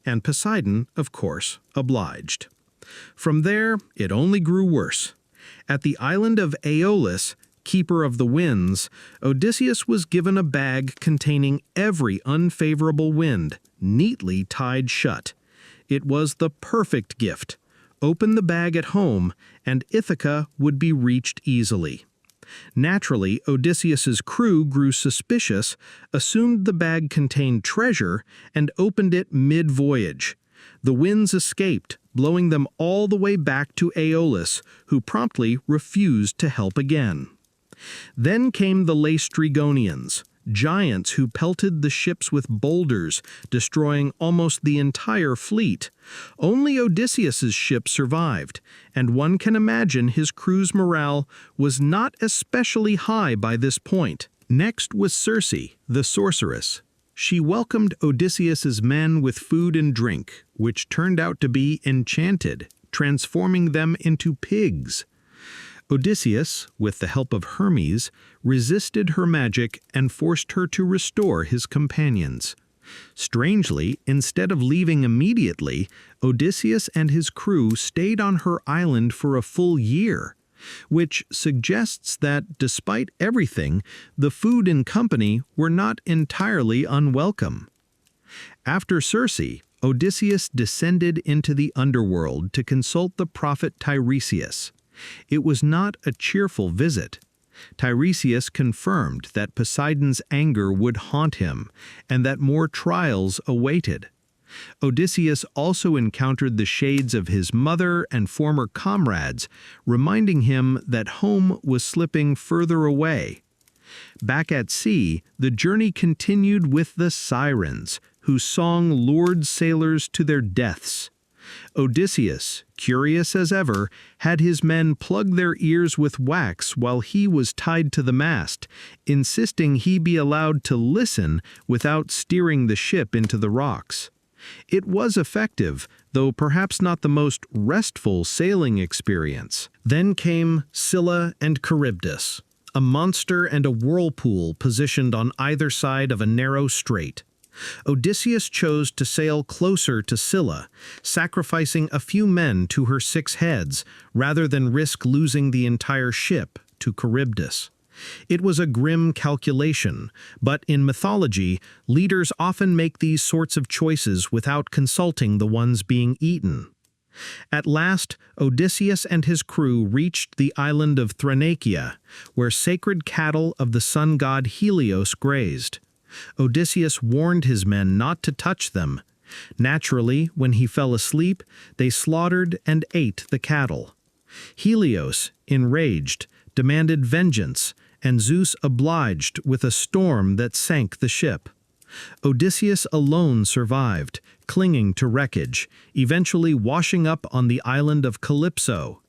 And Poseidon, of course, obliged. From there, it only grew worse. At the island of Aeolus, keeper of the winds, Odysseus was given a bag containing every unfavorable wind, neatly tied shut. It was the perfect gift. Open the bag at home, and Ithaca would be reached easily. Naturally, Odysseus's crew grew suspicious, assumed the bag contained treasure, and opened it mid-voyage. The winds escaped, blowing them all the way back to Aeolus, who promptly refused to help again. Then came the Laestrygonians, giants who pelted the ships with boulders, destroying almost the entire fleet. Only Odysseus's ship survived, and one can imagine his crew's morale was not especially high by this point. Next was Circe, the sorceress. She welcomed Odysseus's men with food and drink, which turned out to be enchanted, transforming them into pigs. Odysseus, with the help of Hermes, resisted her magic and forced her to restore his companions. Strangely, instead of leaving immediately, Odysseus and his crew stayed on her island for a full year, which suggests that, despite everything, the food and company were not entirely unwelcome. After Circe, Odysseus descended into the underworld to consult the prophet Tiresias. It was not a cheerful visit. Tiresias confirmed that Poseidon's anger would haunt him and that more trials awaited. Odysseus also encountered the shades of his mother and former comrades, reminding him that home was slipping further away. Back at sea, the journey continued with the sirens, whose song lured sailors to their deaths. Odysseus, curious as ever, had his men plug their ears with wax while he was tied to the mast, insisting he be allowed to listen without steering the ship into the rocks. It was effective, though perhaps not the most restful sailing experience. Then came Scylla and Charybdis, a monster and a whirlpool positioned on either side of a narrow strait. Odysseus chose to sail closer to Scylla, sacrificing a few men to her 6 heads, rather than risk losing the entire ship to Charybdis. It was a grim calculation, but in mythology, leaders often make these sorts of choices without consulting the ones being eaten. At last, Odysseus and his crew reached the island of Thrinacia, where sacred cattle of the sun god Helios grazed. Odysseus warned his men not to touch them. Naturally, when he fell asleep, they slaughtered and ate the cattle. Helios, enraged, demanded vengeance, and Zeus obliged with a storm that sank the ship. Odysseus alone survived, clinging to wreckage, eventually washing up on the island of Calypso.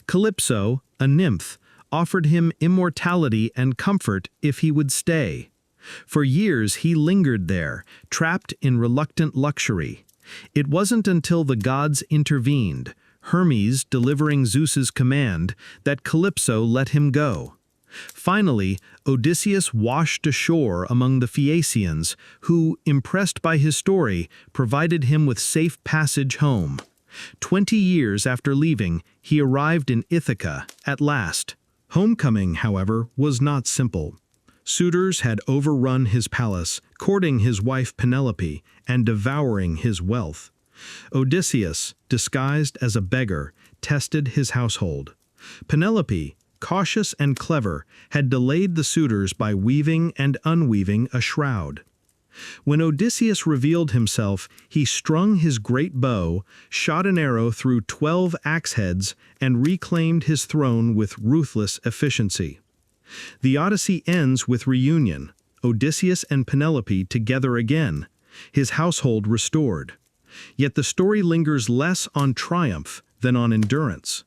Calypso, a nymph, offered him immortality and comfort if he would stay. For years he lingered there, trapped in reluctant luxury. It wasn't until the gods intervened, Hermes delivering Zeus's command, that Calypso let him go. Finally, Odysseus washed ashore among the Phaeacians, who, impressed by his story, provided him with safe passage home. 20 years after leaving, he arrived in Ithaca at last. Homecoming, however, was not simple. Suitors had overrun his palace, courting his wife Penelope and devouring his wealth. Odysseus, disguised as a beggar, tested his household. Penelope, cautious and clever, had delayed the suitors by weaving and unweaving a shroud. When Odysseus revealed himself, he strung his great bow, shot an arrow through 12 axe heads, and reclaimed his throne with ruthless efficiency. The Odyssey ends with reunion, Odysseus and Penelope together again, his household restored. Yet the story lingers less on triumph than on endurance.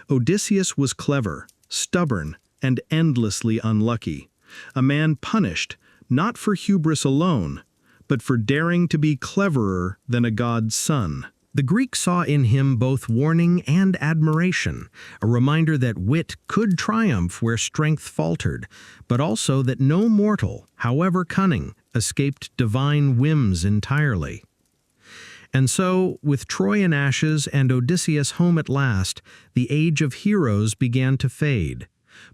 Odysseus was clever, stubborn, and endlessly unlucky, a man punished not for hubris alone, but for daring to be cleverer than a god's son. The Greeks saw in him both warning and admiration, a reminder that wit could triumph where strength faltered, but also that no mortal, however cunning, escaped divine whims entirely. And so, with Troy in ashes and Odysseus home at last, the age of heroes began to fade.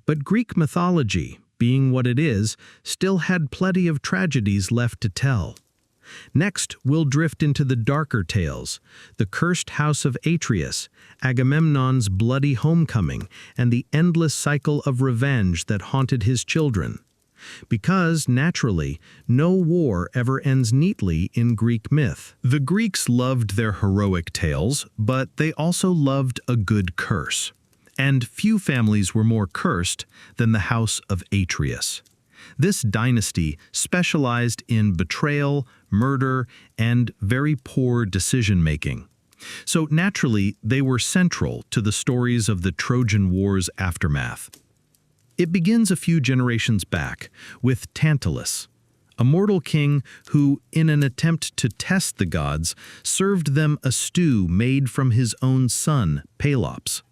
But Greek mythology, being what it is, still had plenty of tragedies left to tell. Next, we'll drift into the darker tales, the cursed house of Atreus, Agamemnon's bloody homecoming, and the endless cycle of revenge that haunted his children. Because, naturally, no war ever ends neatly in Greek myth. The Greeks loved their heroic tales, but they also loved a good curse. And few families were more cursed than the house of Atreus. This dynasty specialized in betrayal, murder, and very poor decision-making. So naturally, they were central to the stories of the Trojan War's aftermath. It begins a few generations back with Tantalus, a mortal king who, in an attempt to test the gods, served them a stew made from his own son, Pelops.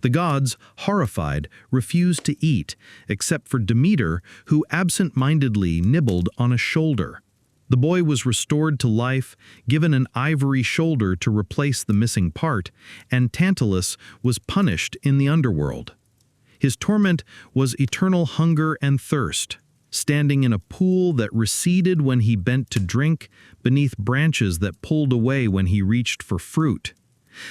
The gods, horrified, refused to eat, except for Demeter, who absent-mindedly nibbled on a shoulder. The boy was restored to life, given an ivory shoulder to replace the missing part, and Tantalus was punished in the underworld. His torment was eternal hunger and thirst, standing in a pool that receded when he bent to drink, beneath branches that pulled away when he reached for fruit.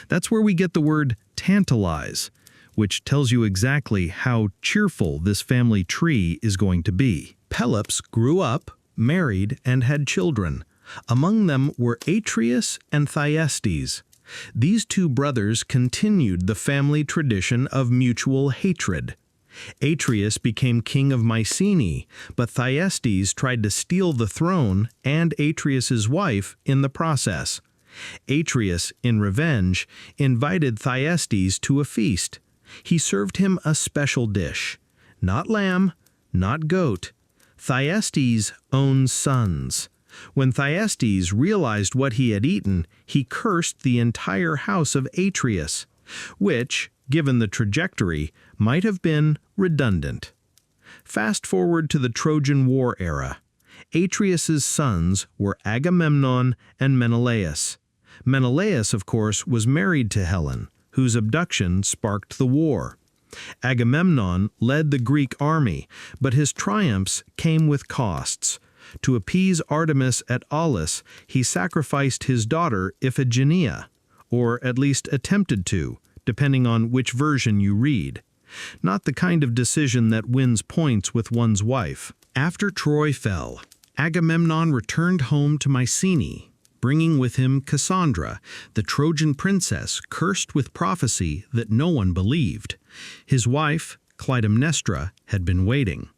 That's where we get the word tantalize, which tells you exactly how cheerful this family tree is going to be. Pelops grew up, married, and had children. Among them were Atreus and Thyestes. These two brothers continued the family tradition of mutual hatred. Atreus became king of Mycenae, but Thyestes tried to steal the throne and Atreus's wife in the process. Atreus, in revenge, invited Thyestes to a feast. He served him a special dish. Not lamb, not goat. Thyestes' own sons. When Thyestes realized what he had eaten, he cursed the entire house of Atreus, which, given the trajectory, might have been redundant. Fast forward to the Trojan War era. Atreus's sons were Agamemnon and Menelaus. Menelaus, of course, was married to Helen, whose abduction sparked the war. Agamemnon led the Greek army, but his triumphs came with costs. To appease Artemis at Aulis, he sacrificed his daughter Iphigenia, or at least attempted to, depending on which version you read. Not the kind of decision that wins points with one's wife. After Troy fell, Agamemnon returned home to Mycenae, bringing with him Cassandra, the Trojan princess cursed with prophecy that no one believed. His wife, Clytemnestra, had been waiting.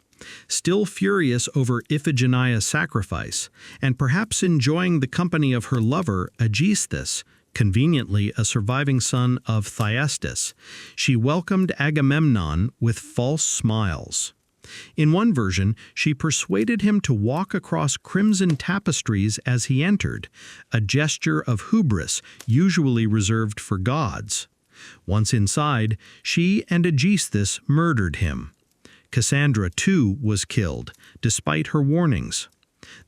Still furious over Iphigenia's sacrifice, and perhaps enjoying the company of her lover, Aegisthus, conveniently a surviving son of Thyestes, she welcomed Agamemnon with false smiles. In one version, she persuaded him to walk across crimson tapestries as he entered, a gesture of hubris usually reserved for gods. Once inside, she and Aegisthus murdered him. Cassandra, too, was killed, despite her warnings.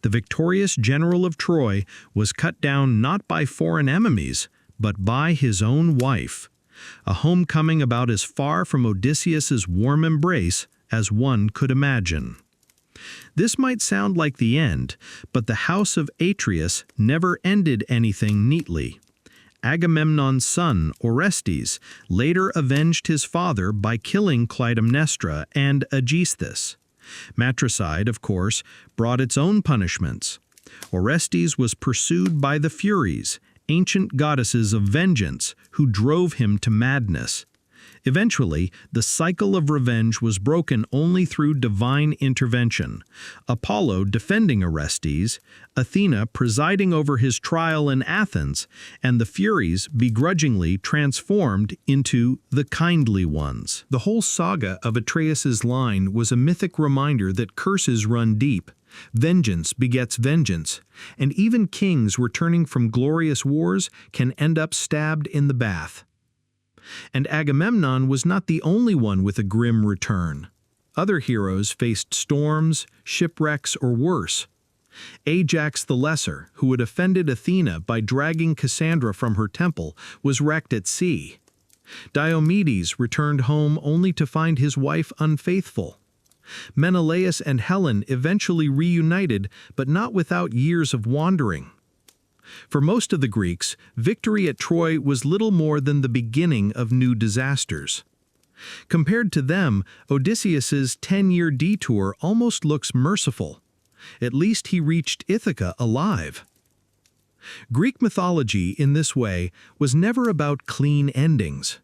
The victorious general of Troy was cut down not by foreign enemies, but by his own wife. A homecoming about as far from Odysseus's warm embrace as one could imagine. This might sound like the end, but the house of Atreus never ended anything neatly. Agamemnon's son, Orestes, later avenged his father by killing Clytemnestra and Aegisthus. Matricide, of course, brought its own punishments. Orestes was pursued by the Furies, ancient goddesses of vengeance, who drove him to madness. Eventually, the cycle of revenge was broken only through divine intervention. Apollo defending Orestes, Athena presiding over his trial in Athens, and the Furies begrudgingly transformed into the kindly ones. The whole saga of Atreus's line was a mythic reminder that curses run deep. Vengeance begets vengeance, and even kings returning from glorious wars can end up stabbed in the bath. And Agamemnon was not the only one with a grim return. Other heroes faced storms, shipwrecks, or worse. Ajax the Lesser, who had offended Athena by dragging Cassandra from her temple, was wrecked at sea. Diomedes returned home only to find his wife unfaithful. Menelaus and Helen eventually reunited, but not without years of wandering. For most of the Greeks, victory at Troy was little more than the beginning of new disasters. Compared to them, Odysseus's 10-year detour almost looks merciful. At least he reached Ithaca alive. Greek mythology, in this way, was never about clean endings.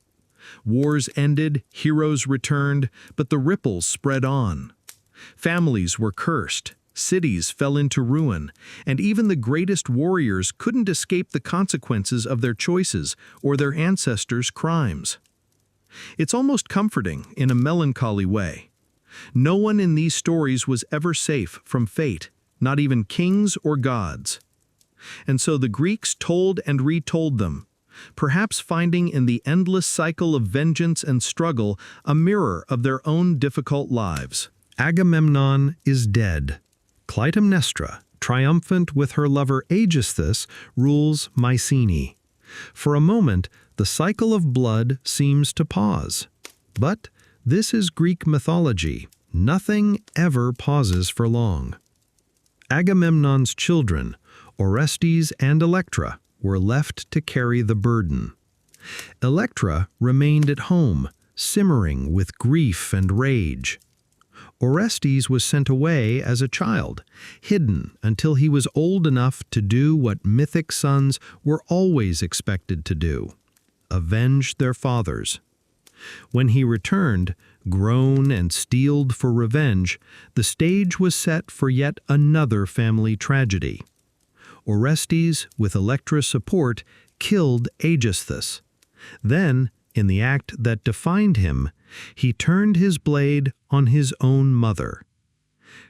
Wars ended, heroes returned, but the ripples spread on. Families were cursed, cities fell into ruin, and even the greatest warriors couldn't escape the consequences of their choices or their ancestors' crimes. It's almost comforting in a melancholy way. No one in these stories was ever safe from fate, not even kings or gods. And so the Greeks told and retold them, perhaps finding in the endless cycle of vengeance and struggle a mirror of their own difficult lives. Agamemnon is dead. Clytemnestra, triumphant with her lover Aegisthus, rules Mycenae. For a moment, the cycle of blood seems to pause. But this is Greek mythology. Nothing ever pauses for long. Agamemnon's children, Orestes and Electra, were left to carry the burden. Electra remained at home, simmering with grief and rage. Orestes was sent away as a child, hidden until he was old enough to do what mythic sons were always expected to do: avenge their fathers. When he returned, grown and steeled for revenge, the stage was set for yet another family tragedy. Orestes, with Electra's support, killed Aegisthus. Then, in the act that defined him, he turned his blade on his own mother.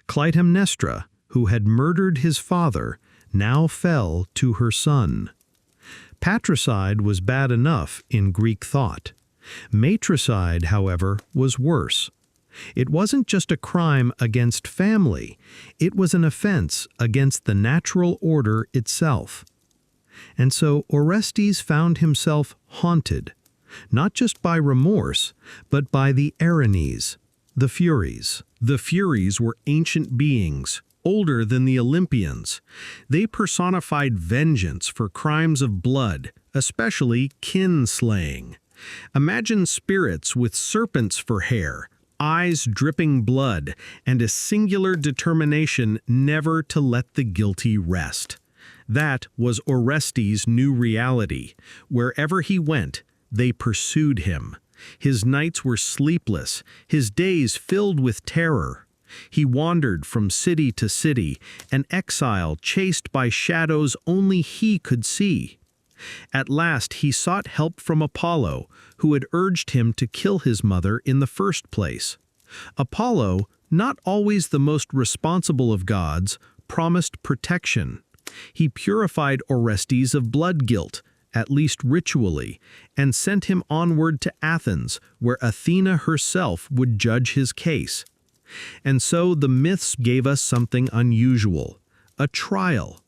Clytemnestra, who had murdered his father, now fell to her son. Patricide was bad enough in Greek thought. Matricide, however, was worse. It wasn't just a crime against family, it was an offense against the natural order itself. And so Orestes found himself haunted, not just by remorse, but by the Erinyes, the Furies. The Furies were ancient beings, older than the Olympians. They personified vengeance for crimes of blood, especially kin-slaying. Imagine spirits with serpents for hair, eyes dripping blood, and a singular determination never to let the guilty rest. That was Orestes' new reality. Wherever he went, they pursued him. His nights were sleepless, his days filled with terror. He wandered from city to city, an exile chased by shadows only he could see. At last he sought help from Apollo, who had urged him to kill his mother in the first place. Apollo, not always the most responsible of gods, promised protection. He purified Orestes of blood guilt, at least ritually, and sent him onward to Athens, where Athena herself would judge his case. And so the myths gave us something unusual: a trial.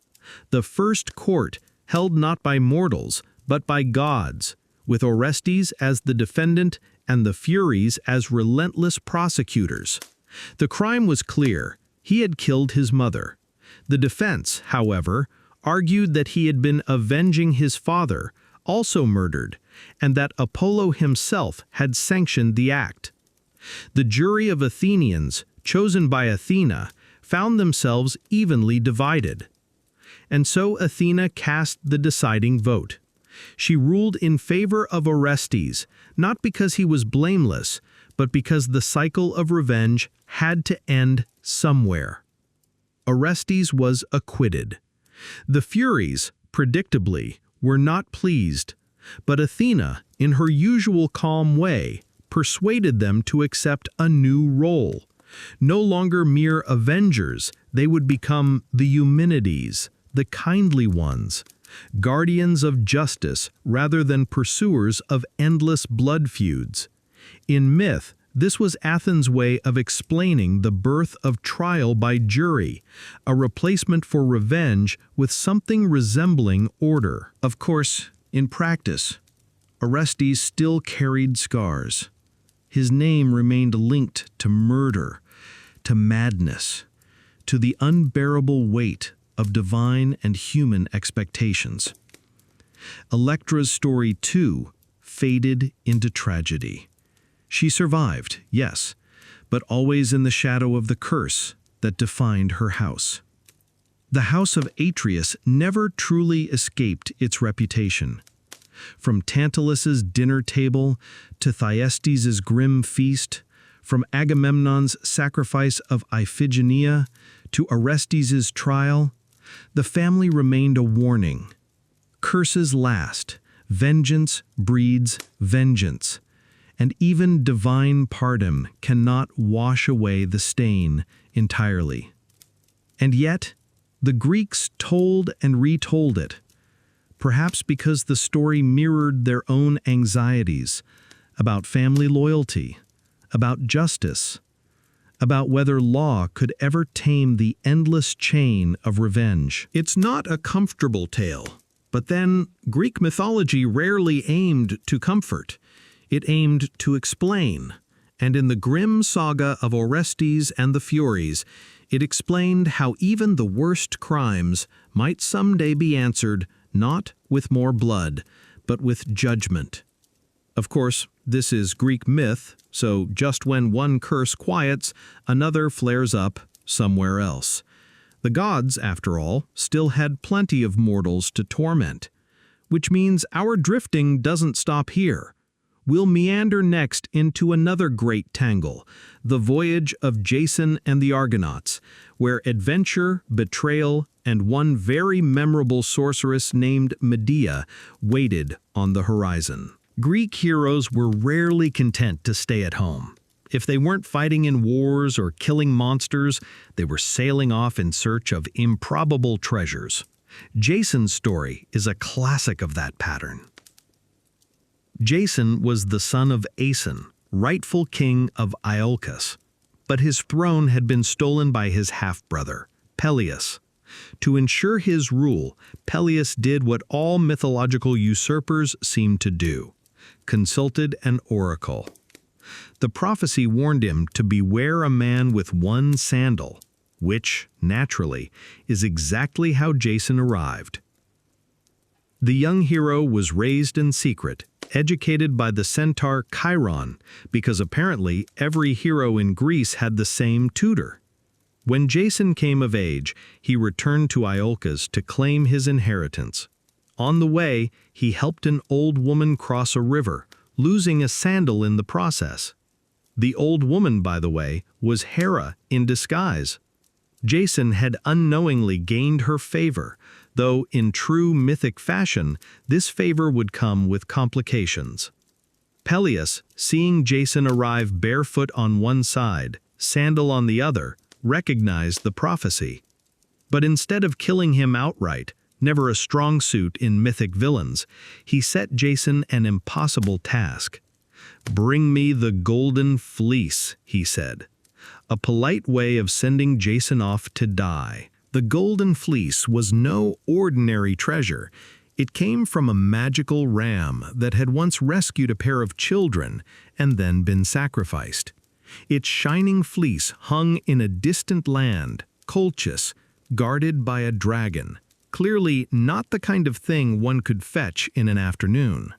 The first court, held not by mortals, but by gods, with Orestes as the defendant and the Furies as relentless prosecutors. The crime was clear: he had killed his mother. The defense, however, argued that he had been avenging his father, also murdered, and that Apollo himself had sanctioned the act. The jury of Athenians, chosen by Athena, found themselves evenly divided. And so Athena cast the deciding vote. She ruled in favor of Orestes, not because he was blameless, but because the cycle of revenge had to end somewhere. Orestes was acquitted. The Furies, predictably, were not pleased, but Athena, in her usual calm way, persuaded them to accept a new role. No longer mere avengers, they would become the Eumenides, the kindly ones, guardians of justice rather than pursuers of endless blood feuds. In myth, this was Athens' way of explaining the birth of trial by jury, a replacement for revenge with something resembling order. Of course, in practice, Orestes still carried scars. His name remained linked to murder, to madness, to the unbearable weight of divine and human expectations. Electra's story, too, faded into tragedy. She survived, yes, but always in the shadow of the curse that defined her house. The house of Atreus never truly escaped its reputation. From Tantalus's dinner table to Thyestes' grim feast, From Agamemnon's sacrifice of Iphigenia to Orestes' trial, the family remained a warning. Curses last, vengeance breeds vengeance, and even divine pardon cannot wash away the stain entirely. And yet, the Greeks told and retold it, perhaps because the story mirrored their own anxieties about family loyalty, about justice, about whether law could ever tame the endless chain of revenge. It's not a comfortable tale, but then Greek mythology rarely aimed to comfort. It aimed to explain, and in the grim saga of Orestes and the Furies, it explained how even the worst crimes might someday be answered not with more blood, but with judgment. Of course, this is Greek myth, so just when one curse quiets, another flares up somewhere else. The gods, after all, still had plenty of mortals to torment, which means our drifting doesn't stop here. We'll meander next into another great tangle, the voyage of Jason and the Argonauts, where adventure, betrayal, and one very memorable sorceress named Medea waited on the horizon. Greek heroes were rarely content to stay at home. If they weren't fighting in wars or killing monsters, they were sailing off in search of improbable treasures. Jason's story is a classic of that pattern. Jason was the son of Aeson, rightful king of Iolcus, but his throne had been stolen by his half-brother, Peleus. To ensure his rule, Peleus did what all mythological usurpers seem to do: consulted an oracle. The prophecy warned him to beware a man with one sandal, which, naturally, is exactly how Jason arrived. The young hero was raised in secret, educated by the centaur Chiron, because apparently every hero in Greece had the same tutor. When Jason came of age, he returned to Iolcus to claim his inheritance. On the way, he helped an old woman cross a river, losing a sandal in the process. The old woman, by the way, was Hera in disguise. Jason had unknowingly gained her favor, though in true mythic fashion, this favor would come with complications. Peleus, seeing Jason arrive barefoot on one side, sandal on the other, recognized the prophecy. But instead of killing him outright, never a strong suit in mythic villains, he set Jason an impossible task. "Bring me the golden fleece," he said. A polite way of sending Jason off to die. The golden fleece was no ordinary treasure. It came from a magical ram that had once rescued a pair of children and then been sacrificed. Its shining fleece hung in a distant land, Colchis, guarded by a dragon. Clearly not the kind of thing one could fetch in an afternoon.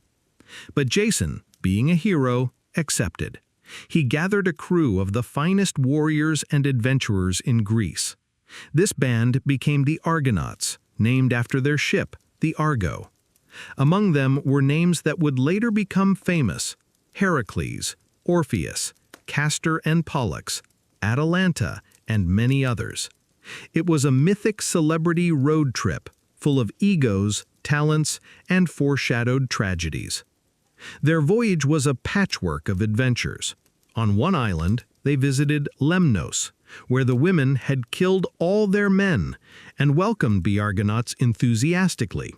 But Jason, being a hero, accepted. He gathered a crew of the finest warriors and adventurers in Greece. This band became the Argonauts, named after their ship, the Argo. Among them were names that would later become famous: Heracles, Orpheus, Castor and Pollux, Atalanta, and many others. It was a mythic celebrity road trip, full of egos, talents, and foreshadowed tragedies. Their voyage was a patchwork of adventures. On one island, they visited Lemnos, where the women had killed all their men and welcomed the Argonauts enthusiastically.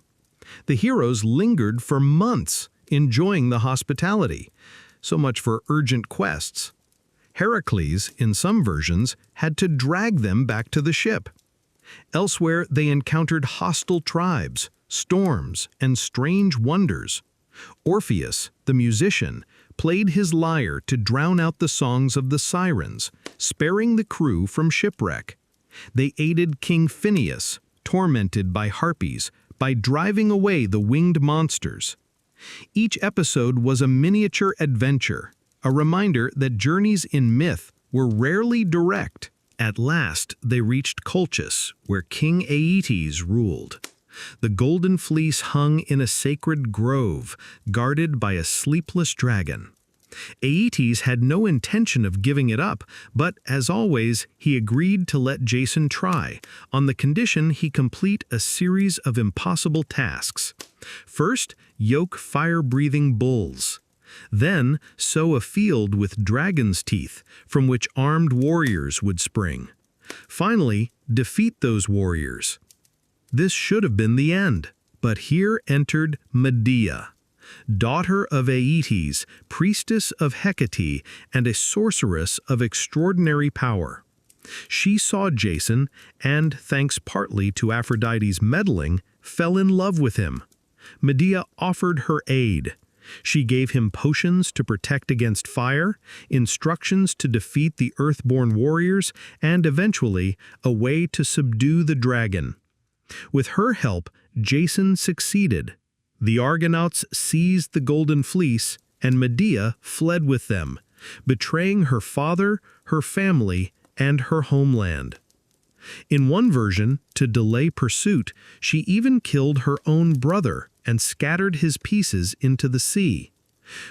The heroes lingered for months, enjoying the hospitality. So much for urgent quests. Heracles, in some versions, had to drag them back to the ship. Elsewhere, they encountered hostile tribes, storms, and strange wonders. Orpheus, the musician, played his lyre to drown out the songs of the sirens, sparing the crew from shipwreck. They aided King Phineus, tormented by harpies, by driving away the winged monsters. Each episode was a miniature adventure, a reminder that journeys in myth were rarely direct. At last, they reached Colchis, where King Aeetes ruled. The golden fleece hung in a sacred grove, guarded by a sleepless dragon. Aeetes had no intention of giving it up, but as always, he agreed to let Jason try, on the condition he complete a series of impossible tasks. First, yoke fire-breathing bulls. Then, sow a field with dragon's teeth, from which armed warriors would spring. Finally, defeat those warriors. This should have been the end, but here entered Medea, daughter of Aeetes, priestess of Hecate, and a sorceress of extraordinary power. She saw Jason, and, thanks partly to Aphrodite's meddling, fell in love with him. Medea offered her aid. She gave him potions to protect against fire, instructions to defeat the earthborn warriors, and eventually, a way to subdue the dragon. With her help, Jason succeeded. The Argonauts seized the golden fleece, and Medea fled with them, betraying her father, her family, and her homeland. In one version, to delay pursuit, she even killed her own brother and scattered his pieces into the sea,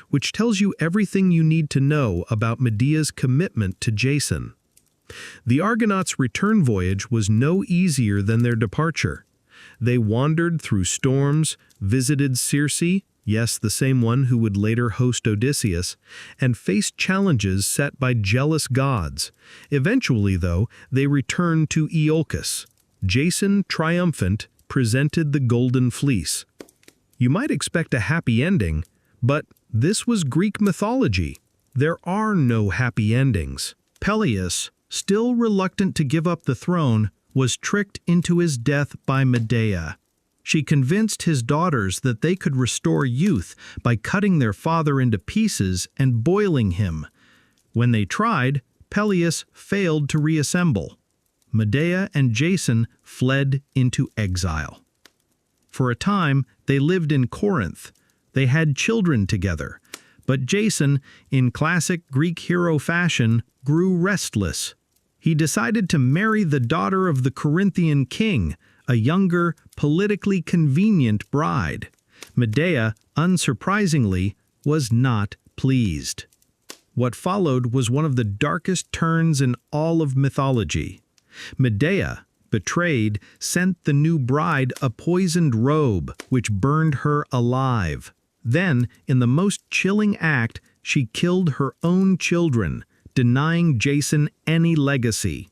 which tells you everything you need to know about Medea's commitment to Jason. The Argonauts' return voyage was no easier than their departure. They wandered through storms, visited Circe, yes, the same one who would later host Odysseus, and faced challenges set by jealous gods. Eventually, though, they returned to Iolcus. Jason, triumphant, presented the golden fleece. You might expect a happy ending, but this was Greek mythology. There are no happy endings. Peleus, still reluctant to give up the throne, was tricked into his death by Medea. She convinced his daughters that they could restore youth by cutting their father into pieces and boiling him. When they tried, Peleus failed to reassemble. Medea and Jason fled into exile. For a time, they lived in Corinth. They had children together. But Jason, in classic Greek hero fashion, grew restless. He decided to marry the daughter of the Corinthian king, a younger, politically convenient bride. Medea, unsurprisingly, was not pleased. What followed was one of the darkest turns in all of mythology. Medea, betrayed, sent the new bride a poisoned robe, which burned her alive. Then, in the most chilling act, she killed her own children, denying Jason any legacy.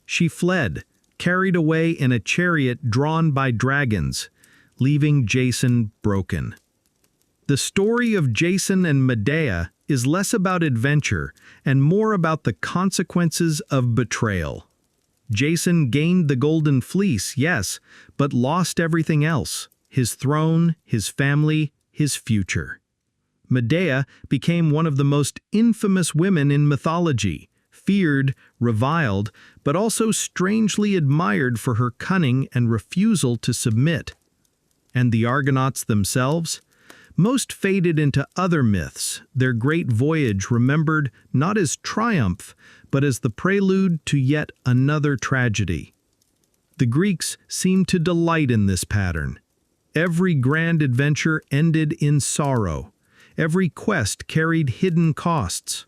She fled, carried away in a chariot drawn by dragons, leaving Jason broken. The story of Jason and Medea is less about adventure and more about the consequences of betrayal. Jason gained the golden fleece, yes, but lost everything else: his throne, his family, his future. Medea became one of the most infamous women in mythology, feared, reviled, but also strangely admired for her cunning and refusal to submit. And the Argonauts themselves? Most faded into other myths, their great voyage remembered not as triumph, but as the prelude to yet another tragedy. The Greeks seemed to delight in this pattern. Every grand adventure ended in sorrow. Every quest carried hidden costs.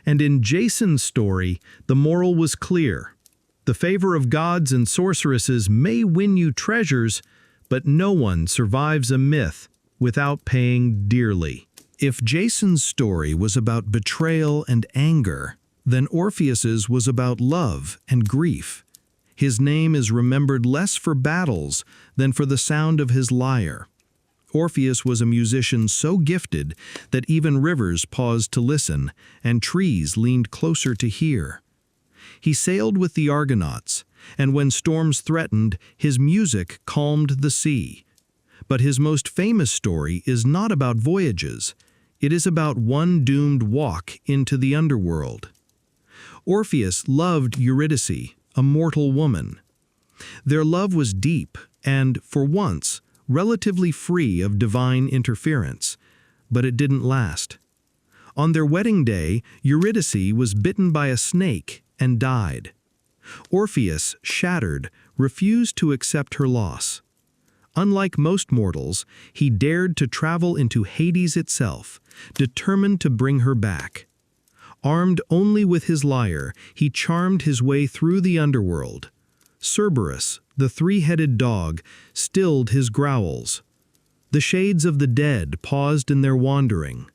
And in Jason's story, the moral was clear. The favor of gods and sorceresses may win you treasures, but no one survives a myth without paying dearly. If Jason's story was about betrayal and anger, then Orpheus's was about love and grief. His name is remembered less for battles than for the sound of his lyre. Orpheus was a musician so gifted that even rivers paused to listen, and trees leaned closer to hear. He sailed with the Argonauts, and when storms threatened, his music calmed the sea. But his most famous story is not about voyages. It is about one doomed walk into the underworld. Orpheus loved Eurydice, a mortal woman. Their love was deep and, for once, relatively free of divine interference, but it didn't last. On their wedding day, Eurydice was bitten by a snake and died. Orpheus, shattered, refused to accept her loss. Unlike most mortals, he dared to travel into Hades itself, determined to bring her back. Armed only with his lyre, he charmed his way through the underworld. Cerberus, the three-headed dog, stilled his growls. The shades of the dead paused in their wandering.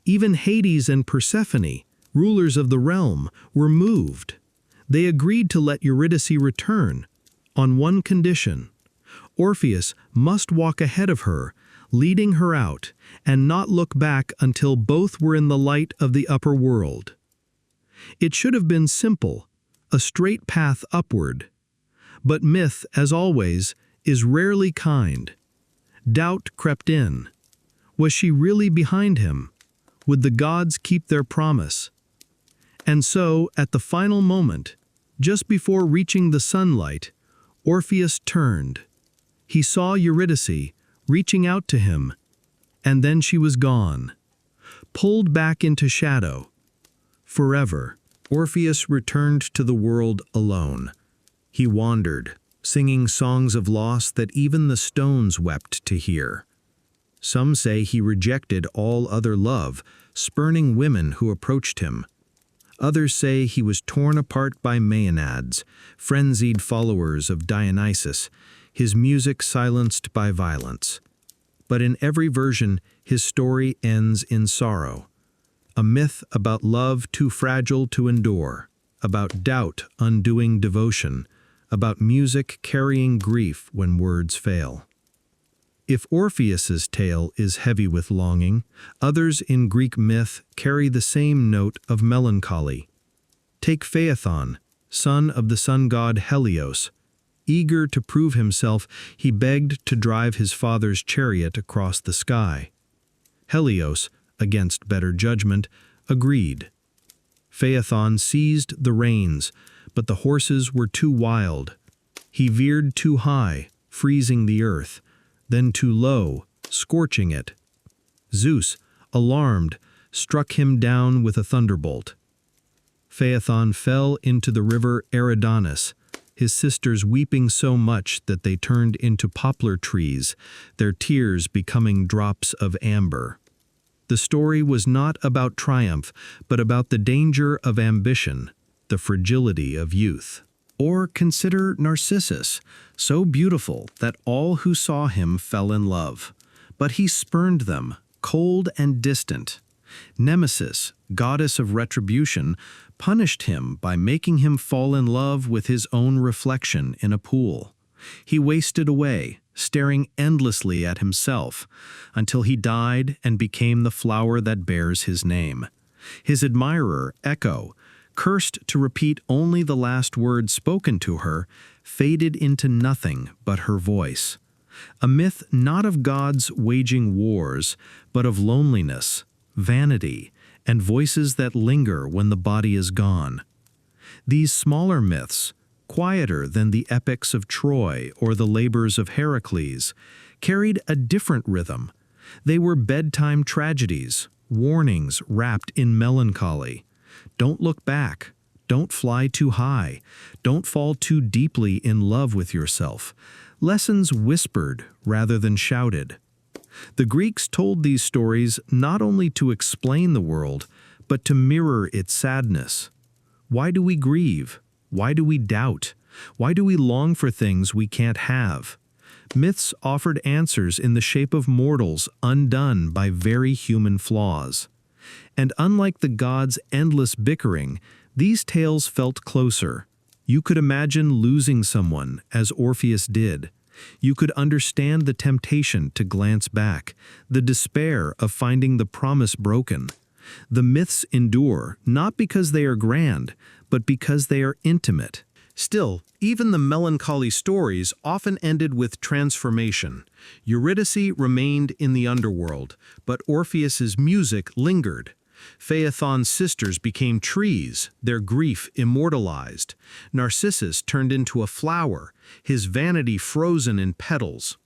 Even Hades and Persephone, rulers of the realm, were moved. They agreed to let Eurydice return, on one condition. Orpheus must walk ahead of her, leading her out, and not look back until both were in the light of the upper world. It should have been simple, a straight path upward. But myth, as always, is rarely kind. Doubt crept in. Was she really behind him? Would the gods keep their promise? And so, at the final moment, just before reaching the sunlight, Orpheus turned. He saw Eurydice reaching out to him, and then she was gone, pulled back into shadow. Forever, Orpheus returned to the world alone. He wandered, singing songs of loss that even the stones wept to hear. Some say he rejected all other love, spurning women who approached him. Others say he was torn apart by maenads, frenzied followers of Dionysus, his music silenced by violence. But in every version, his story ends in sorrow. A myth about love too fragile to endure, about doubt undoing devotion, about music carrying grief when words fail. If Orpheus's tale is heavy with longing, others in Greek myth carry the same note of melancholy. Take Phaethon, son of the sun god Helios. Eager to prove himself, he begged to drive his father's chariot across the sky. Helios, against better judgment, agreed. Phaethon seized the reins, but the horses were too wild. He veered too high, freezing the earth, then too low, scorching it. Zeus, alarmed, struck him down with a thunderbolt. Phaethon fell into the river Eridanus, his sisters weeping so much that they turned into poplar trees, their tears becoming drops of amber. The story was not about triumph, but about the danger of ambition, the fragility of youth. Or consider Narcissus, so beautiful that all who saw him fell in love. But he spurned them, cold and distant. Nemesis, goddess of retribution, punished him by making him fall in love with his own reflection in a pool. He wasted away, staring endlessly at himself, until he died and became the flower that bears his name. His admirer, Echo, cursed to repeat only the last words spoken to her, faded into nothing but her voice. A myth not of gods waging wars, but of loneliness, vanity, and voices that linger when the body is gone. These smaller myths, quieter than the epics of Troy or the labors of Heracles, carried a different rhythm. They were bedtime tragedies, warnings wrapped in melancholy. Don't look back. Don't fly too high. Don't fall too deeply in love with yourself. Lessons whispered rather than shouted. The Greeks told these stories not only to explain the world, but to mirror its sadness. Why do we grieve? Why do we doubt? Why do we long for things we can't have? Myths offered answers in the shape of mortals undone by very human flaws. And unlike the gods' endless bickering, these tales felt closer. You could imagine losing someone, as Orpheus did. You could understand the temptation to glance back, the despair of finding the promise broken. The myths endure not because they are grand, but because they are intimate. Still, even the melancholy stories often ended with transformation. Eurydice remained in the underworld, but Orpheus's music lingered. Phaethon's sisters became trees, their grief immortalized. Narcissus turned into a flower, his vanity frozen in petals.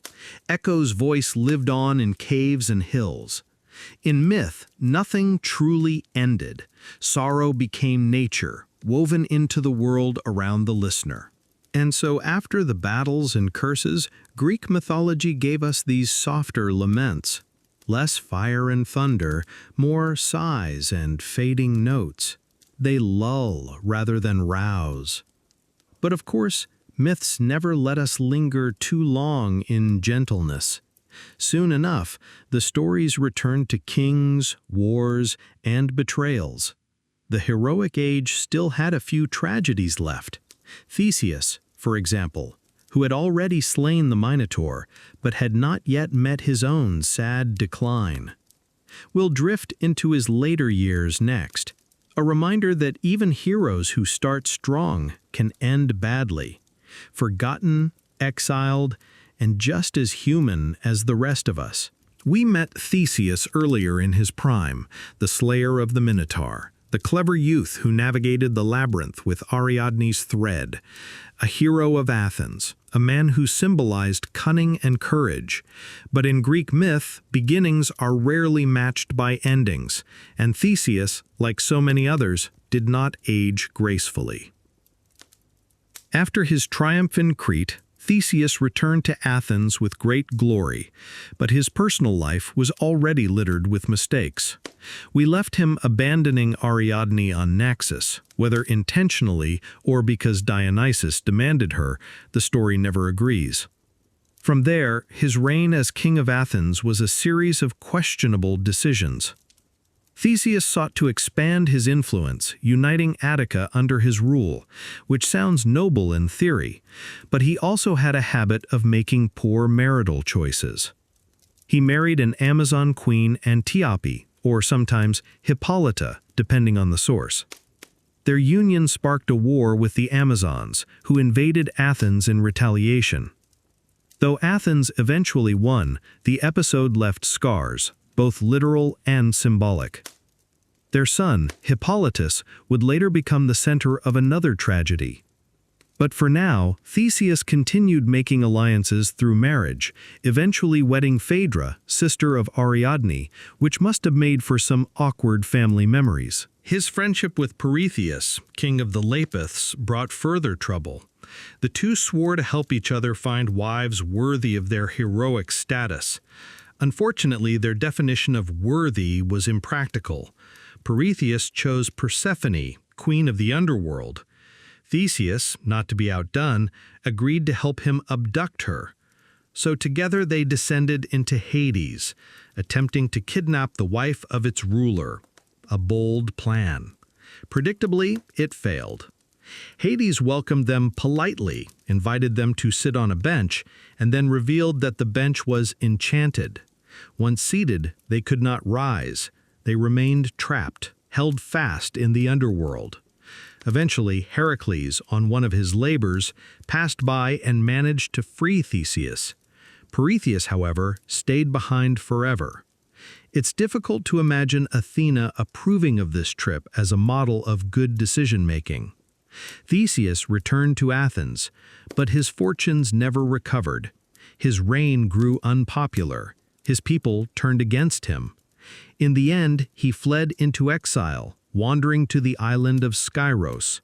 Echo's voice lived on in caves and hills. In myth, nothing truly ended. Sorrow became nature, woven into the world around the listener. And so after the battles and curses, Greek mythology gave us these softer laments. Less fire and thunder, more sighs and fading notes. They lull rather than rouse. But of course, myths never let us linger too long in gentleness. Soon enough, the stories returned to kings, wars, and betrayals. The heroic age still had a few tragedies left. Theseus, for example, who had already slain the Minotaur, but had not yet met his own sad decline. We'll drift into his later years next, a reminder that even heroes who start strong can end badly, forgotten, exiled, and just as human as the rest of us. We met Theseus earlier in his prime, the slayer of the Minotaur, the clever youth who navigated the labyrinth with Ariadne's thread, a hero of Athens, a man who symbolized cunning and courage. But in Greek myth, beginnings are rarely matched by endings, and Theseus, like so many others, did not age gracefully. After his triumph in Crete, Theseus returned to Athens with great glory, but his personal life was already littered with mistakes. We left him abandoning Ariadne on Naxos, whether intentionally or because Dionysus demanded her, the story never agrees. From there, his reign as king of Athens was a series of questionable decisions. Theseus sought to expand his influence, uniting Attica under his rule, which sounds noble in theory, but he also had a habit of making poor marital choices. He married an Amazon queen, Antiope, or sometimes Hippolyta, depending on the source. Their union sparked a war with the Amazons, who invaded Athens in retaliation. Though Athens eventually won, the episode left scars, both literal and symbolic. Their son, Hippolytus, would later become the center of another tragedy. But for now, Theseus continued making alliances through marriage, eventually wedding Phaedra, sister of Ariadne, which must have made for some awkward family memories. His friendship with Pirithous, king of the Lapiths, brought further trouble. The two swore to help each other find wives worthy of their heroic status. Unfortunately, their definition of worthy was impractical. Pirithous chose Persephone, queen of the underworld. Theseus, not to be outdone, agreed to help him abduct her. So together they descended into Hades, attempting to kidnap the wife of its ruler. A bold plan. Predictably, it failed. Hades welcomed them politely, invited them to sit on a bench, and then revealed that the bench was enchanted. Once seated, they could not rise. They remained trapped, held fast in the underworld. Eventually, Heracles, on one of his labors, passed by and managed to free Theseus. Pirithous, however, stayed behind forever. It's difficult to imagine Athena approving of this trip as a model of good decision-making. Theseus returned to Athens, but his fortunes never recovered. His reign grew unpopular. His people turned against him. In the end, he fled into exile, wandering to the island of Skyros.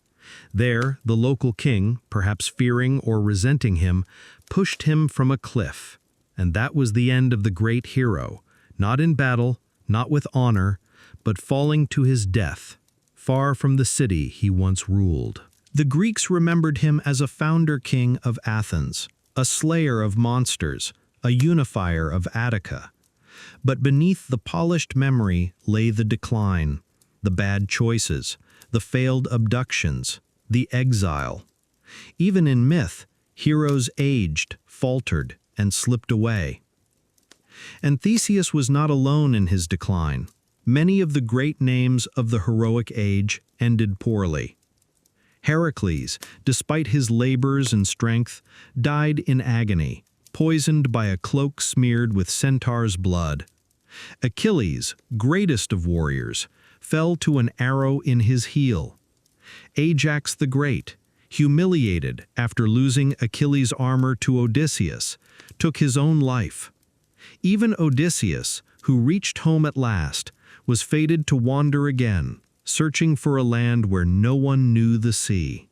There, the local king, perhaps fearing or resenting him, pushed him from a cliff. And that was the end of the great hero, not in battle, not with honor, but falling to his death, far from the city he once ruled. The Greeks remembered him as a founder king of Athens, a slayer of monsters, a unifier of Attica. But beneath the polished memory lay the decline, the bad choices, the failed abductions, the exile. Even in myth, heroes aged, faltered, and slipped away. And Theseus was not alone in his decline. Many of the great names of the heroic age ended poorly. Heracles, despite his labors and strength, died in agony, poisoned by a cloak smeared with centaur's blood. Achilles, greatest of warriors, fell to an arrow in his heel. Ajax the Great, humiliated after losing Achilles' armor to Odysseus, took his own life. Even Odysseus, who reached home at last, was fated to wander again, searching for a land where no one knew the sea.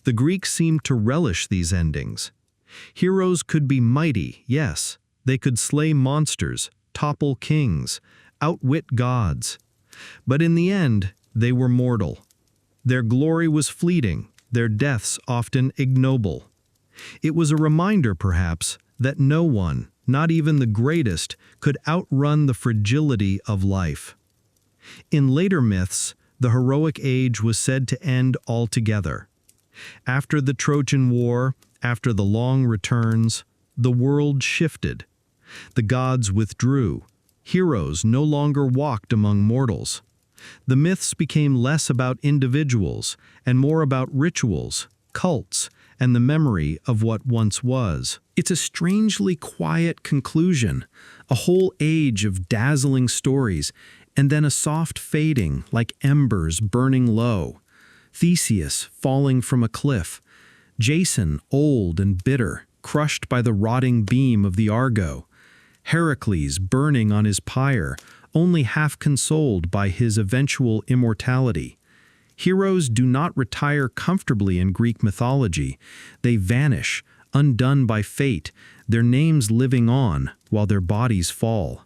The Greeks seemed to relish these endings. Heroes could be mighty, yes. They could slay monsters, topple kings, outwit gods. But in the end, they were mortal. Their glory was fleeting, their deaths often ignoble. It was a reminder, perhaps, that no one, not even the greatest, could outrun the fragility of life. In later myths, the heroic age was said to end altogether. After the Trojan War, after the long returns, the world shifted. The gods withdrew. Heroes no longer walked among mortals. The myths became less about individuals and more about rituals, cults, and the memory of what once was. It's a strangely quiet conclusion, a whole age of dazzling stories, and then a soft fading like embers burning low. Theseus falling from a cliff, Jason old and bitter, crushed by the rotting beam of the Argo, Heracles burning on his pyre, only half consoled by his eventual immortality. Heroes do not retire comfortably in Greek mythology. They vanish, undone by fate, their names living on while their bodies fall.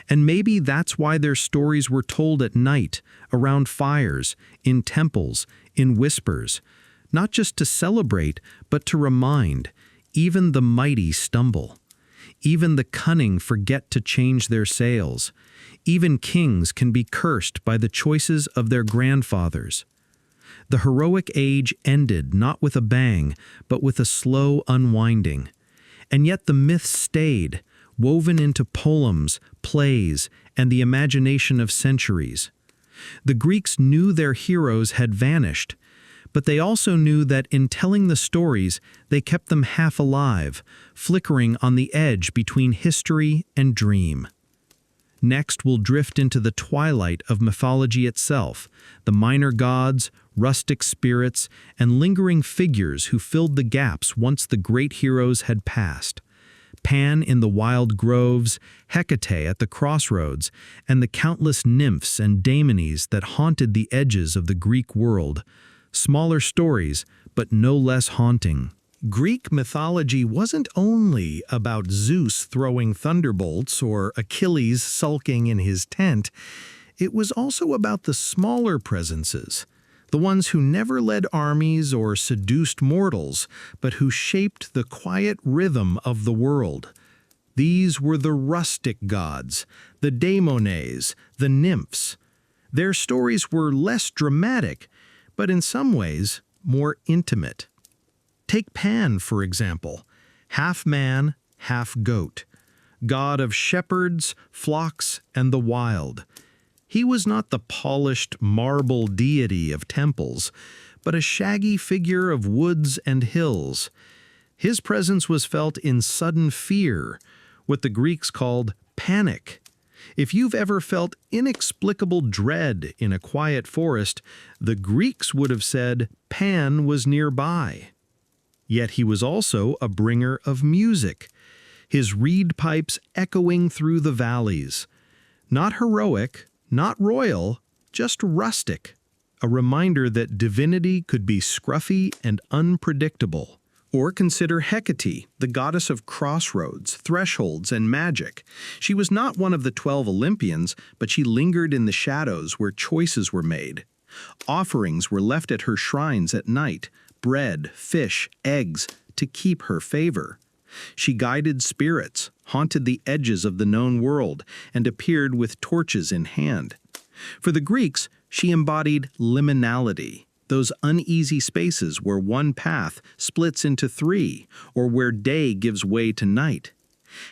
And maybe that's why their stories were told at night, around fires, in temples, in whispers, not just to celebrate, but to remind. Even the mighty stumble. Even the cunning forget to change their sails. Even kings can be cursed by the choices of their grandfathers. The heroic age ended not with a bang, but with a slow unwinding. And yet the myths stayed, woven into poems, plays, and the imagination of centuries. The Greeks knew their heroes had vanished, but they also knew that in telling the stories, they kept them half alive, flickering on the edge between history and dream. Next, we'll drift into the twilight of mythology itself, the minor gods, rustic spirits, and lingering figures who filled the gaps once the great heroes had passed. Pan in the wild groves, Hecate at the crossroads, and the countless nymphs and daemons that haunted the edges of the Greek world. Smaller stories, but no less haunting. Greek mythology wasn't only about Zeus throwing thunderbolts or Achilles sulking in his tent. It was also about the smaller presences, the ones who never led armies or seduced mortals, but who shaped the quiet rhythm of the world. These were the rustic gods, the daemones, the nymphs. Their stories were less dramatic, but in some ways more intimate. Take Pan, for example, half man, half goat, god of shepherds, flocks, and the wild. He was not the polished marble deity of temples, but a shaggy figure of woods and hills. His presence was felt in sudden fear, what the Greeks called panic. If you've ever felt inexplicable dread in a quiet forest, the Greeks would have said Pan was nearby. Yet he was also a bringer of music, his reed pipes echoing through the valleys. Not heroic, not royal, just rustic, a reminder that divinity could be scruffy and unpredictable. Or consider Hecate, the goddess of crossroads, thresholds, and magic. She was not one of the 12 Olympians, but she lingered in the shadows where choices were made. Offerings were left at her shrines at night, bread, fish, eggs, to keep her favor. She guided spirits, haunted the edges of the known world, and appeared with torches in hand. For the Greeks, she embodied liminality, those uneasy spaces where one path splits into three, or where day gives way to night.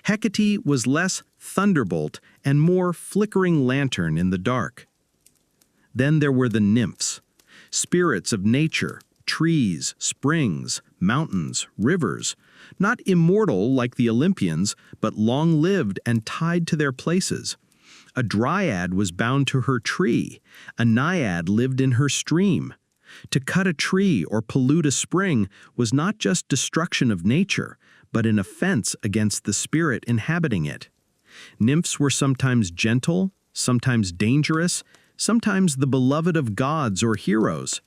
Hecate was less thunderbolt and more flickering lantern in the dark. Then there were the nymphs, spirits of nature, trees, springs, mountains, rivers, not immortal like the Olympians, but long-lived and tied to their places. A dryad was bound to her tree, a naiad lived in her stream. To cut a tree or pollute a spring was not just destruction of nature, but an offense against the spirit inhabiting it. Nymphs were sometimes gentle, sometimes dangerous, sometimes the beloved of gods or heroes.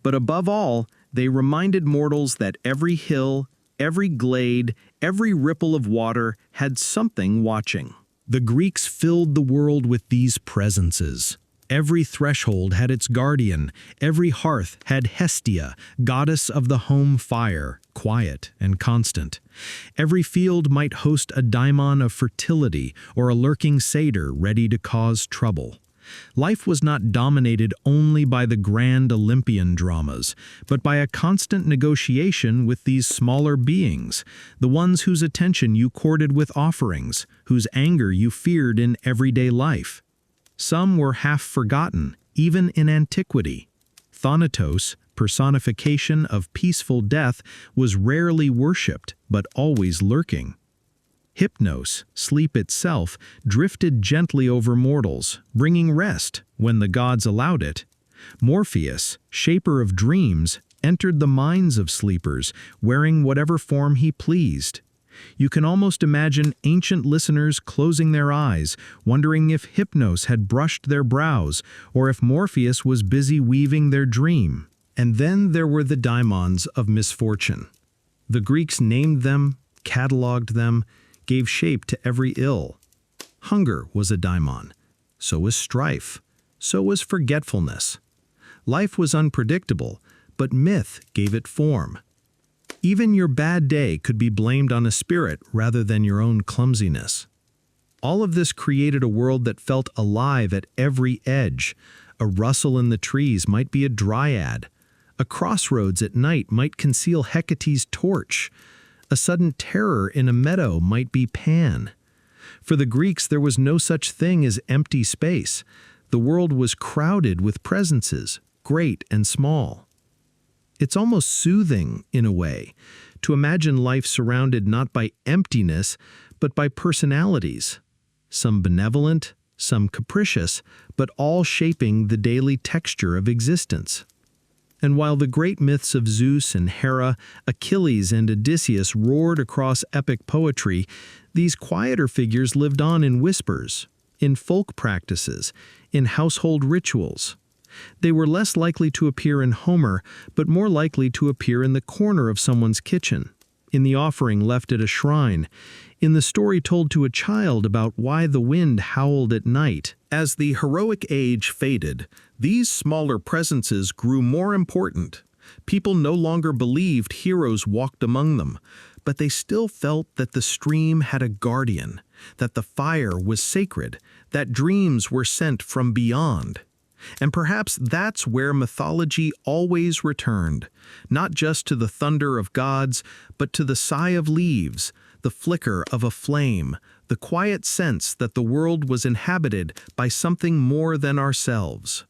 But above all, They reminded mortals that every hill, every glade, every ripple of water had something watching. The Greeks filled the world with these presences. Every threshold had its guardian, every hearth had Hestia, goddess of the home fire, quiet and constant. Every field might host a daimon of fertility or a lurking satyr ready to cause trouble. Life was not dominated only by the grand Olympian dramas, but by a constant negotiation with these smaller beings, the ones whose attention you courted with offerings, whose anger you feared in everyday life. Some were half forgotten, even in antiquity. Thanatos, personification of peaceful death, was rarely worshipped, but always lurking. Hypnos, sleep itself, drifted gently over mortals, bringing rest when the gods allowed it. Morpheus, shaper of dreams, entered the minds of sleepers, wearing whatever form he pleased. You can almost imagine ancient listeners closing their eyes, wondering if Hypnos had brushed their brows, or if Morpheus was busy weaving their dream. And then there were the daimons of misfortune. The Greeks named them, catalogued them, gave shape to every ill. Hunger was a daimon. So was strife. So was forgetfulness. Life was unpredictable, but myth gave it form. Even your bad day could be blamed on a spirit rather than your own clumsiness. All of this created a world that felt alive at every edge. A rustle in the trees might be a dryad. A crossroads at night might conceal Hecate's torch. A sudden terror in a meadow might be Pan. For the Greeks, there was no such thing as empty space. The world was crowded with presences, great and small. It's almost soothing, in a way, to imagine life surrounded not by emptiness, but by personalities. Some benevolent, some capricious, but all shaping the daily texture of existence. And while the great myths of Zeus and Hera, Achilles and Odysseus roared across epic poetry, these quieter figures lived on in whispers, in folk practices, in household rituals. They were less likely to appear in Homer, but more likely to appear in the corner of someone's kitchen, in the offering left at a shrine, in the story told to a child about why the wind howled at night. As the heroic age faded, these smaller presences grew more important. People no longer believed heroes walked among them, but they still felt that the stream had a guardian, that the fire was sacred, that dreams were sent from beyond. And perhaps that's where mythology always returned, not just to the thunder of gods, but to the sigh of leaves, the flicker of a flame, the quiet sense that the world was inhabited by something more than ourselves.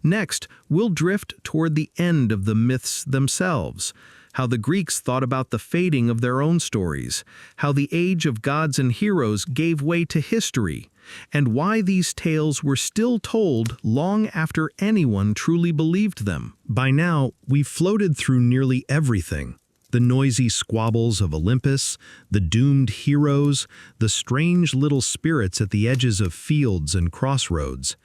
Next, we'll drift toward the end of the myths themselves, how the Greeks thought about the fading of their own stories, how the age of gods and heroes gave way to history, and why these tales were still told long after anyone truly believed them. By now, we've floated through nearly everything. The noisy squabbles of Olympus, the doomed heroes, the strange little spirits at the edges of fields and crossroads.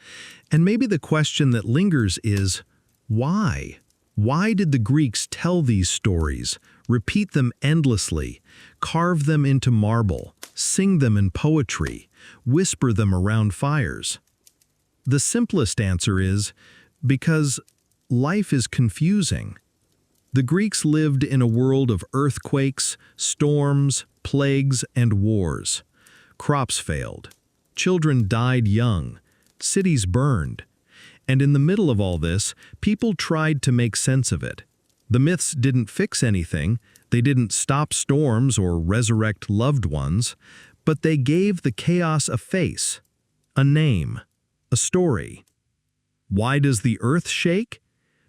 And maybe the question that lingers is, why? Why did the Greeks tell these stories, repeat them endlessly, carve them into marble, sing them in poetry, whisper them around fires? The simplest answer is, because life is confusing. The Greeks lived in a world of earthquakes, storms, plagues, and wars. Crops failed. Children died young. Cities burned. And in the middle of all this, people tried to make sense of it. The myths didn't fix anything. They didn't stop storms or resurrect loved ones. But they gave the chaos a face, a name, a story. Why does the earth shake?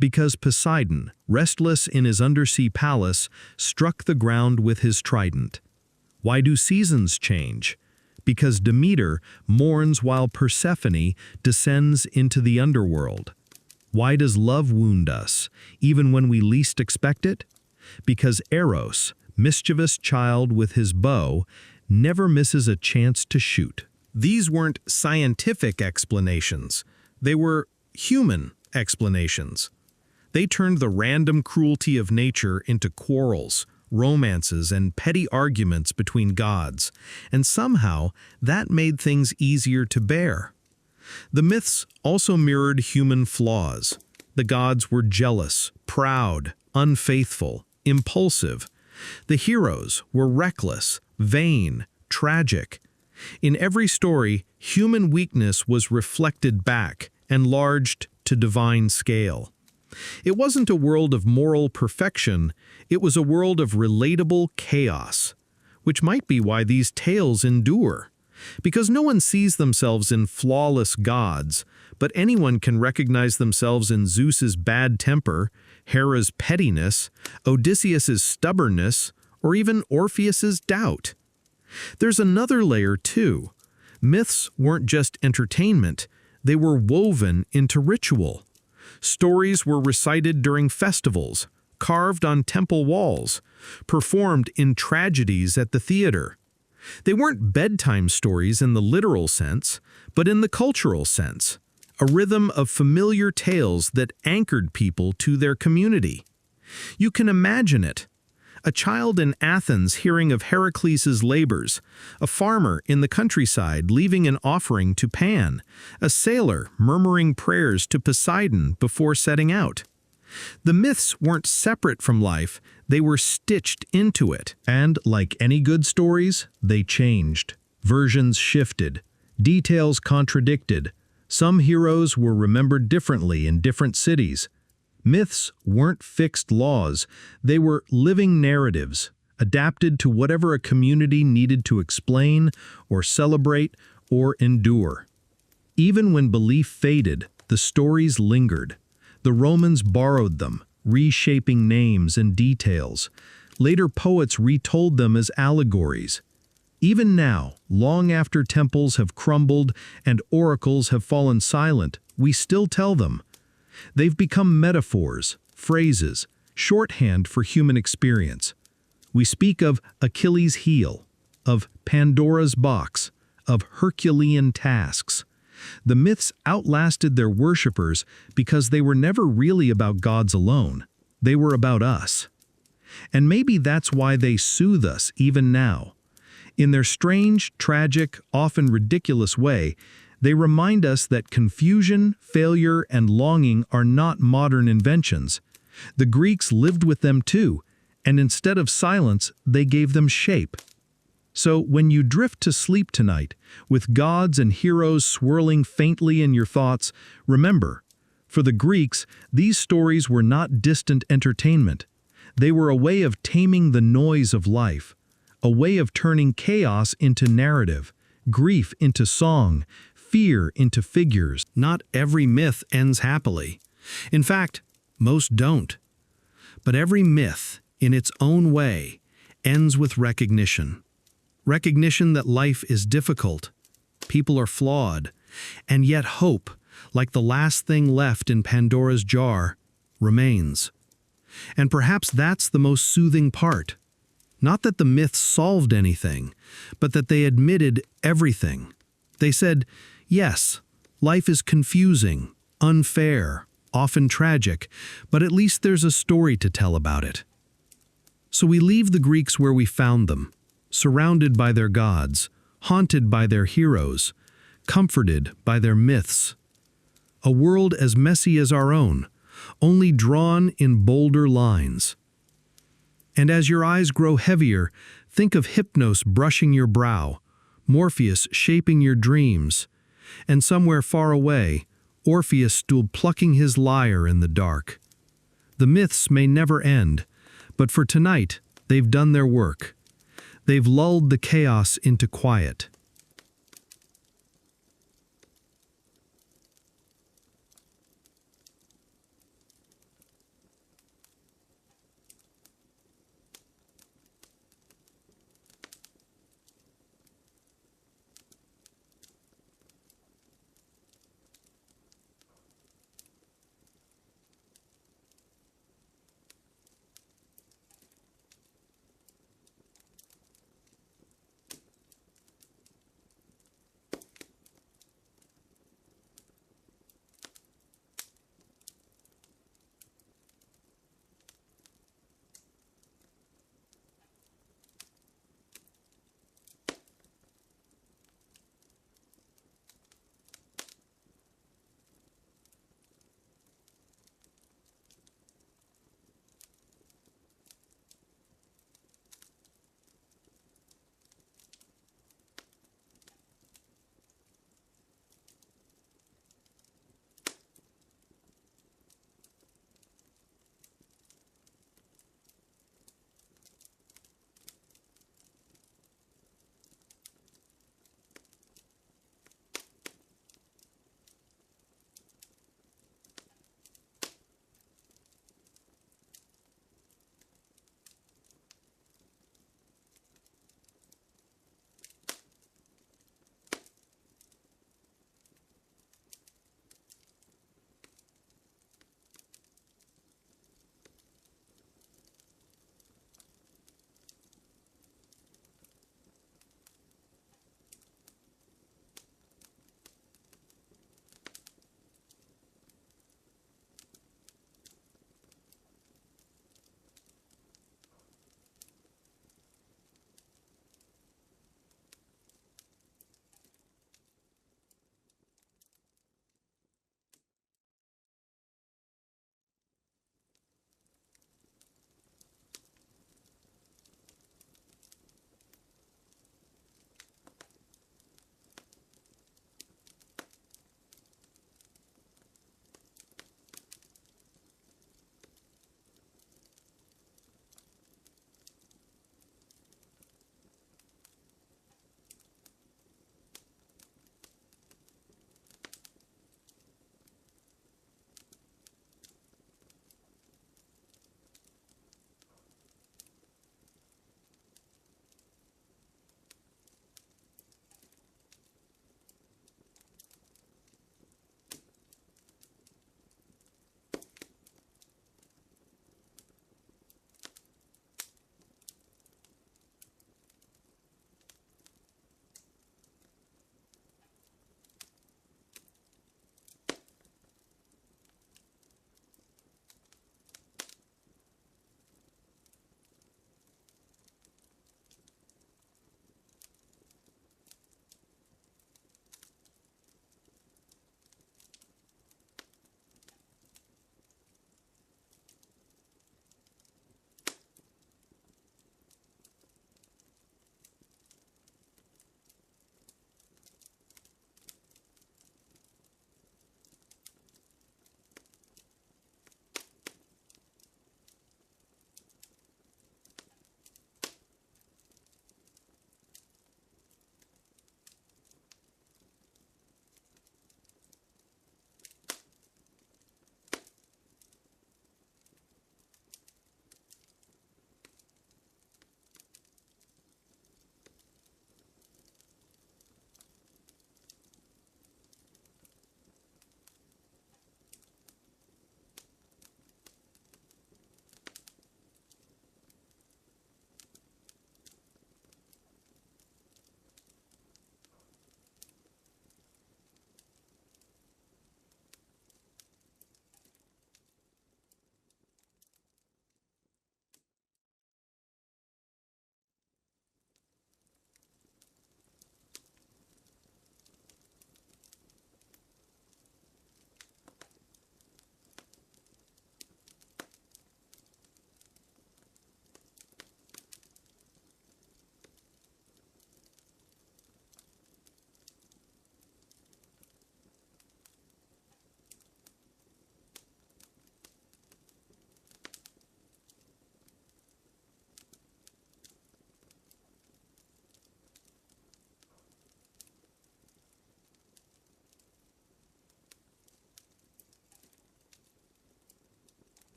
Because Poseidon, restless in his undersea palace, struck the ground with his trident. Why do seasons change? Because Demeter mourns while Persephone descends into the underworld. Why does love wound us, even when we least expect it? Because Eros, mischievous child with his bow, never misses a chance to shoot. These weren't scientific explanations. They were human explanations. They turned the random cruelty of nature into quarrels, romances, and petty arguments between gods, and somehow that made things easier to bear. The myths also mirrored human flaws. The gods were jealous, proud, unfaithful, impulsive. The heroes were reckless, vain, tragic. In every story, human weakness was reflected back, enlarged to divine scale. It wasn't a world of moral perfection, it was a world of relatable chaos, which might be why these tales endure. Because no one sees themselves in flawless gods, but anyone can recognize themselves in Zeus's bad temper, Hera's pettiness, Odysseus's stubbornness, or even Orpheus's doubt. There's another layer too. Myths weren't just entertainment, they were woven into ritual. Stories were recited during festivals, carved on temple walls, performed in tragedies at the theater. They weren't bedtime stories in the literal sense, but in the cultural sense, a rhythm of familiar tales that anchored people to their community. You can imagine it. A child in Athens hearing of Heracles' labors, a farmer in the countryside leaving an offering to Pan, a sailor murmuring prayers to Poseidon before setting out. The myths weren't separate from life, they were stitched into it. And like any good stories, they changed. Versions shifted. Details contradicted. Some heroes were remembered differently in different cities. Myths weren't fixed laws, they were living narratives, adapted to whatever a community needed to explain, or celebrate, or endure. Even when belief faded, the stories lingered. The Romans borrowed them, reshaping names and details. Later poets retold them as allegories. Even now, long after temples have crumbled and oracles have fallen silent, we still tell them. They've become metaphors, phrases, shorthand for human experience. We speak of Achilles' heel, of Pandora's box, of Herculean tasks. The myths outlasted their worshippers because they were never really about gods alone. They were about us. And maybe that's why they soothe us even now. In their strange, tragic, often ridiculous way, they remind us that confusion, failure, and longing are not modern inventions. The Greeks lived with them too, and instead of silence, they gave them shape. So when you drift to sleep tonight, with gods and heroes swirling faintly in your thoughts, remember, for the Greeks, these stories were not distant entertainment. They were a way of taming the noise of life, a way of turning chaos into narrative, grief into song, fear into figures. Not every myth ends happily. In fact, most don't. But every myth, in its own way, ends with recognition. Recognition that life is difficult, people are flawed, and yet hope, like the last thing left in Pandora's jar, remains. And perhaps that's the most soothing part. Not that the myths solved anything, but that they admitted everything. They said, yes, life is confusing, unfair, often tragic, but at least there's a story to tell about it. So we leave the Greeks where we found them, surrounded by their gods, haunted by their heroes, comforted by their myths. A world as messy as our own, only drawn in bolder lines. And as your eyes grow heavier, think of Hypnos brushing your brow, Morpheus shaping your dreams, and somewhere far away, Orpheus stood plucking his lyre in the dark. The myths may never end, but for tonight, they've done their work. They've lulled the chaos into quiet.